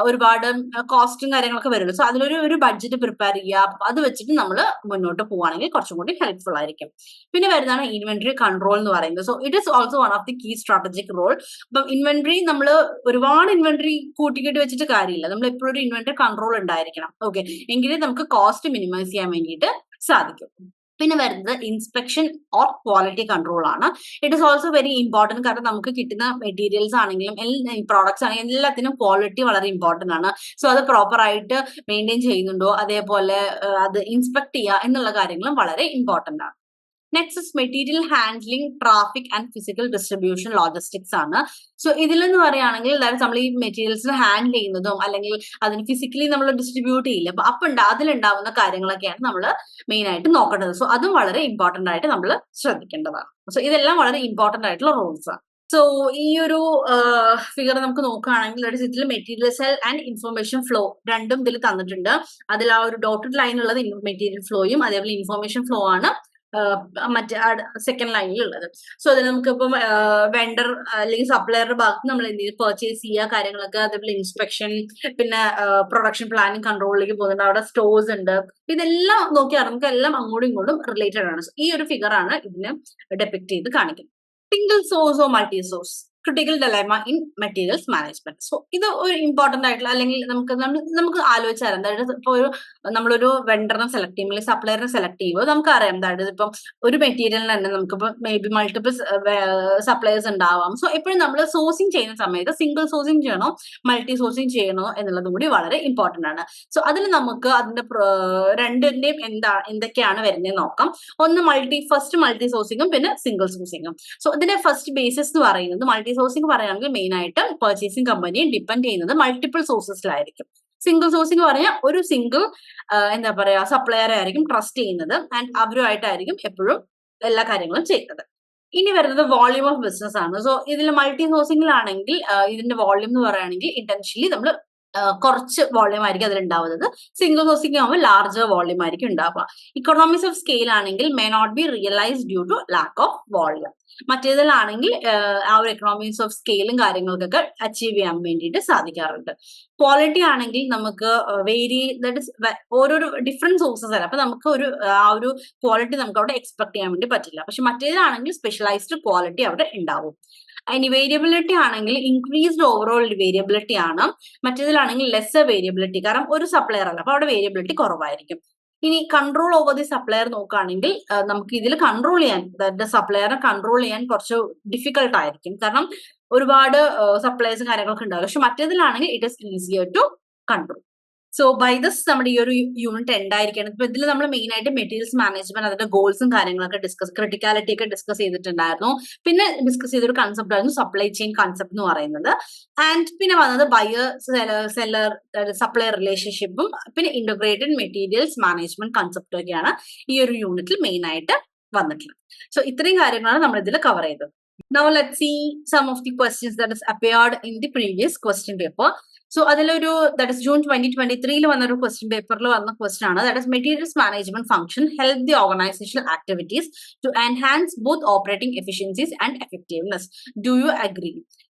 Speaker 1: ഒരുപാട് കോസ്റ്റും കാര്യങ്ങളൊക്കെ വരുമല്ലോ. സോ അതിലൊരു ബഡ്ജറ്റ് പ്രിപ്പയർ ചെയ്യുക. അത് വെച്ചിട്ട് നമ്മൾ മുന്നോട്ട് പോവുകയാണെങ്കിൽ കുറച്ചും കൂടി ഹെൽപ്ഫുൾ ആയിരിക്കും. പിന്നെ വരുന്നതാണ് ഇൻവെന്ററി കൺട്രോൾ എന്ന് പറയുന്നത്. So it is also one of the key strategic role. അപ്പം ഇൻവെന്ററി നമ്മൾ ഒരുപാട് ഇൻവെന്ററി കൂട്ടിക്കെട്ടി വെച്ചിട്ട് കാര്യമില്ല. നമ്മൾ എപ്പോഴും ഒരു ഇൻവെന്ററി കൺട്രോൾ ഉണ്ടായിരിക്കണം. ഓക്കെ, എങ്കിലേ നമുക്ക് കോസ്റ്റ് മിനിമൈസ് ചെയ്യാൻ വേണ്ടിയിട്ട് സാധിക്കും. പിന്നെ വരുന്നത് ഇൻസ്പെക്ഷൻ ഓർ ക്വാളിറ്റി കൺട്രോൾ ആണ്. It is also very important. കാരണം നമുക്ക് കിട്ടുന്ന മെറ്റീരിയൽസ് ആണെങ്കിലും പ്രോഡക്ട്സ് ആണെങ്കിലും എല്ലാത്തിനും ക്വാളിറ്റി വളരെ ഇമ്പോർട്ടന്റ് ആണ്. സോ അത് പ്രോപ്പർ ആയിട്ട് മെയിൻറ്റെയിൻ ചെയ്യുന്നുണ്ടോ, അതേപോലെ അത് ഇൻസ്പെക്ട് ചെയ്യുക എന്നുള്ള കാര്യങ്ങളും വളരെ ഇമ്പോർട്ടന്റ് ആണ്. Next is material handling, traffic and physical distribution logistics ആണ്. സോ ഇതിലെന്ന് പറയുകയാണെങ്കിൽ നമ്മൾ ഈ മെറ്റീരിയൽസ് ഹാൻഡിൽ ചെയ്യുന്നതും അല്ലെങ്കിൽ അതിന് ഫിസിക്കലി നമ്മൾ ഡിസ്ട്രിബ്യൂട്ട് ചെയ്യില്ല. അപ്പൊ അതിലുണ്ടാവുന്ന കാര്യങ്ങളൊക്കെയാണ് നമ്മൾ മെയിൻ ആയിട്ട് നോക്കേണ്ടത്. സോ അതും വളരെ ഇമ്പോർട്ടന്റ് ആയിട്ട് നമ്മൾ ശ്രദ്ധിക്കേണ്ടതാണ്. സോ ഇതെല്ലാം വളരെ ഇമ്പോർട്ടന്റ് ആയിട്ടുള്ള റോൾസ് ആണ്. സോ ഈ ഒരു ഫിഗർ നമുക്ക് നോക്കുകയാണെങ്കിൽ ഇതിൽ material cell and information flow രണ്ടും ഇതിൽ തന്നിട്ടുണ്ട്. അതിൽ ആ ഒരു ഡോട്ടഡ് ലൈൻ ഉള്ളത് മെറ്റീരിയൽ ഫ്ലോയും അതേപോലെ ഇൻഫർമേഷൻ ഫ്ലോ ആണ് മറ്റേ സെക്കൻഡ് ലൈനിൽ ഉള്ളത്. സോ അതിൽ നമുക്കിപ്പം വെണ്ടർ അല്ലെങ്കിൽ സപ്ലയറുടെ ഭാഗത്ത് നമ്മൾ എന്ത് ചെയ്യും, പർച്ചേസ് ചെയ്യുക കാര്യങ്ങളൊക്കെ, അതേപോലെ ഇൻസ്പെക്ഷൻ, പിന്നെ പ്രൊഡക്ഷൻ പ്ലാനിങ് കൺട്രോളിലേക്ക് പോകുന്നുണ്ട്, അവിടെ സ്റ്റോഴ്സ് ഉണ്ട്. ഇതെല്ലാം നോക്കിയാൽ നമുക്ക് എല്ലാം അങ്ങോട്ടും ഇങ്ങോട്ടും റിലേറ്റഡ് ആണ്. ഈ ഒരു ഫിഗർ ആണ് ഇതിനെ ഡെപിക്ട് ചെയ്ത് കാണിക്കുന്നത്. Single source or multi source, critical dilemma in materials management. So ഇത് ഒരു ഇമ്പോർട്ടന്റ് ആയിട്ടുള്ള, അല്ലെങ്കിൽ നമുക്ക് ആലോചിച്ചാൽ അതായത് ഇപ്പൊ നമ്മളൊരു വെണ്ടറിനെ സെലക്ട് ചെയ്യുമ്പോൾ അല്ലെങ്കിൽ സപ്ലയറിനെ സെലക്ട് ചെയ്യുമ്പോൾ നമുക്കറിയാം, അതായത് ഇപ്പം ഒരു മെറ്റീരിയലിന് തന്നെ നമുക്കിപ്പോൾ മേ ബി മൾട്ടിപ്പിൾ സപ്ലയേഴ്സ് ഉണ്ടാവാം. സോ എപ്പോഴും നമ്മൾ സോഴ്സിങ് ചെയ്യുന്ന സമയത്ത് സിംഗിൾ സോഴ്സിങ് ചെയ്യണോ മൾട്ടി സോഴ്സിങ് ചെയ്യണോ എന്നുള്ളതും കൂടി വളരെ ഇമ്പോർട്ടന്റ് ആണ്. സോ അതിൽ നമുക്ക് അതിന്റെ രണ്ടിന്റെയും എന്തൊക്കെയാണ് വരുന്നത് നോക്കാം. ഒന്ന് ഫസ്റ്റ് മൾട്ടി സോഴ്സിങ്ങും പിന്നെ സിംഗിൾ സോഴ്സിങ്ങും. സോ ഇതിന്റെ ഫസ്റ്റ് ബേസിസ് എന്ന് പറയുന്നത്, മൾട്ടി സോഴ്സിംഗ് പറയുകയാണെങ്കിൽ മെയിൻ ആയിട്ട് പർച്ചേസിംഗ് കമ്പനിയെ ഡിപ്പെൻഡ് ചെയ്യുന്നത് മൾട്ടിപ്പിൾ സോഴ്സസിലായിരിക്കും. സിംഗിൾ സോഴ്സിംഗ് പറയാം ഒരു സിംഗിൾ എന്താ പറയാ സപ്ലയറെ ആയിരിക്കും ട്രസ്റ്റ് ചെയ്യുന്നത് ആൻഡ് അവരുമായിട്ടായിരിക്കും എപ്പോഴും എല്ലാ കാര്യങ്ങളും ചെയ്യുന്നത്. ഇനി വരുന്നത് വോള്യൂം ഓഫ് ബിസിനസ് ആണ്. സോ ഇതിൽ മൾട്ടി സോഴ്സിംഗിലാണെങ്കിൽ ഇതിന്റെ വോള്യൂം എന്ന് പറയുകയാണെങ്കിൽ ഇന്റൻഷ്യലി നമ്മൾ കുറച്ച് വോള്യൂം ആയിരിക്കും അതിൽ ഉണ്ടാവുന്നത്. സിംഗിൾ സോഴ്സിംഗ് ആകുമ്പോൾ ലാർജർ വോള്യൂം ആയിരിക്കും ഉണ്ടാവുക. ഇക്കണോമിക്സ് ഓഫ് സ്കെയിൽ ആണെങ്കിൽ may not be realise due to lack of volume. മറ്റേതിലാണെങ്കിൽ ആ ഒരു എക്കണോമിക്സ് ഓഫ് സ്കെയിലും കാര്യങ്ങൾക്കൊക്കെ അച്ചീവ് ചെയ്യാൻ വേണ്ടിയിട്ട് സാധിക്കാറുണ്ട്. ക്വാളിറ്റി ആണെങ്കിൽ നമുക്ക് ഓരോരോ ഡിഫറെന്റ് സോഴ്സസ് അല്ല, അപ്പൊ നമുക്ക് ആ ഒരു ക്വാളിറ്റി നമുക്ക് അവിടെ എക്സ്പെക്ട് ചെയ്യാൻ വേണ്ടി പറ്റില്ല. പക്ഷെ മറ്റേതിലാണെങ്കിൽ സ്പെഷ്യലൈസ്ഡ് ക്വാളിറ്റി അവിടെ ഉണ്ടാവും. ഇനി വേരിയബിലിറ്റി ആണെങ്കിൽ ഇൻക്രീസ്ഡ് ഓവറോൾ വേരിയബിലിറ്റി ആണ്. മറ്റേതിലാണെങ്കിൽ ലെസ്സർ വേരിയബിലിറ്റി, കാരണം ഒരു സപ്ലയർ അല്ല, അപ്പൊ അവിടെ വേരിയബിലിറ്റി കുറവായിരിക്കും. ഇനി കൺട്രോൾ ഓവർ ദി സപ്ലയർ നോക്കുകയാണെങ്കിൽ നമുക്ക് ഇതിൽ കൺട്രോൾ ചെയ്യാൻ, അതായത് സപ്ലയറിനെ കൺട്രോൾ ചെയ്യാൻ കുറച്ച് ഡിഫിക്കൽട്ട് ആയിരിക്കും, കാരണം ഒരുപാട് സപ്ലയേഴ്സും കാര്യങ്ങളൊക്കെ ഉണ്ടാകും. പക്ഷെ മറ്റേതിലാണെങ്കിൽ it is easier to control. So by this നമ്മുടെ ഈ ഒരു യൂണിറ്റ് എൻഡ് ആയിരിക്കണം. ഇപ്പൊ ഇതിൽ നമ്മൾ മെയിൻ ആയിട്ട് മെറ്റീരിയൽസ് മാനേജ്മെന്റ് അതിന്റെ ഗോൾസും കാര്യങ്ങളൊക്കെ ക്രിട്ടിക്കാലിറ്റി ഒക്കെ ഡിസ്കസ് ചെയ്തിട്ടുണ്ടായിരുന്നു. പിന്നെ ഡിസ്കസ് ചെയ്തൊരു കൺസെപ്റ്റ് ആയിരുന്നു സപ്ലൈ ചെയിൻ കൺസെപ്റ്റ് എന്ന് പറയുന്നത്. ആൻഡ് പിന്നെ വന്നത് ബയർ സെല്ലർ സപ്ലയർ റിലേഷൻഷിപ്പും പിന്നെ ഇന്റഗ്രേറ്റഡ് മെറ്റീരിയൽസ് മാനേജ്മെന്റ് കൺസെപ്റ്റും ഒക്കെയാണ് ഈ ഒരു യൂണിറ്റിൽ മെയിൻ ആയിട്ട് വന്നിട്ടുള്ളത്. സോ ഇത്രയും കാര്യങ്ങളാണ് നമ്മൾ ഇതിൽ കവർ ചെയ്തത്. Now let's see some of the questions that has appeared in the previous question paper. So അതിലൊരു that is June 2023 വന്നൊരു question paperൽ വന്ന question ആണ്, that is materials management function help the organizational activities to enhance both operating efficiencies and effectiveness. Do you agree?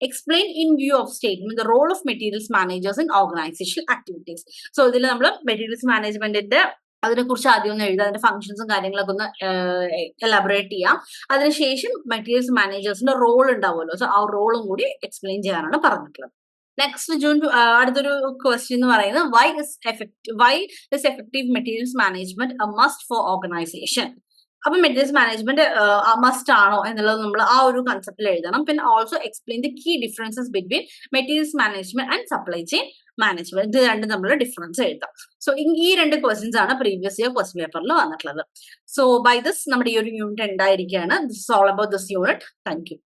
Speaker 1: Explain in view of statement the role of materials managers in organizational activities. So ഇതിൽ നമ്മൾ materials managementന്റെ അതിനെക്കുറിച്ച് ആദ്യം ഒന്ന് എഴുതാം, അതിന്റെ ഫംഗ്ഷൻസും കാര്യങ്ങളൊക്കെ ഒന്ന് elaborate ചെയ്യാം. അതിനുശേഷം മെറ്റീരിയൽസ് മാനേജേഴ്സിന്റെ റോൾ ഉണ്ടാവുമല്ലോ, സോ ആ റോളും കൂടി എക്സ്പ്ലെയിൻ ചെയ്യാനാണ് പറഞ്ഞിട്ടുള്ളത്. നെക്സ്റ്റ് അടുത്തൊരു ക്വസ്റ്റ്യൻ എന്ന് പറയുന്നത് why is effective materials management a must for organisation. അപ്പൊ മെറ്റീരിയൽസ് മാനേജ്മെന്റ് മസ്റ്റ് ആണോ എന്നുള്ളത് നമ്മൾ ആ ഒരു കൺസെപ്റ്റിൽ എഴുതണം. പിന്നെ also explain the key differences between materials management and supply chain management. ഇത് രണ്ടും തമ്മിലുള്ള ഡിഫറൻസ് എഴുതാം. സോ ഈ രണ്ട് ക്വസ്റ്റ്യൻസ് ആണ് പ്രീവിയസ് ഇയർ ക്വസ്റ്റ്യൻ പേപ്പറിൽ വന്നിട്ടുള്ളത്. സോ ബൈ ദിസ് നമ്മുടെ ഈ ഒരു യൂണിറ്റ് ഉണ്ടായിരിക്കുകയാണ്. This is all about this unit. Thank U.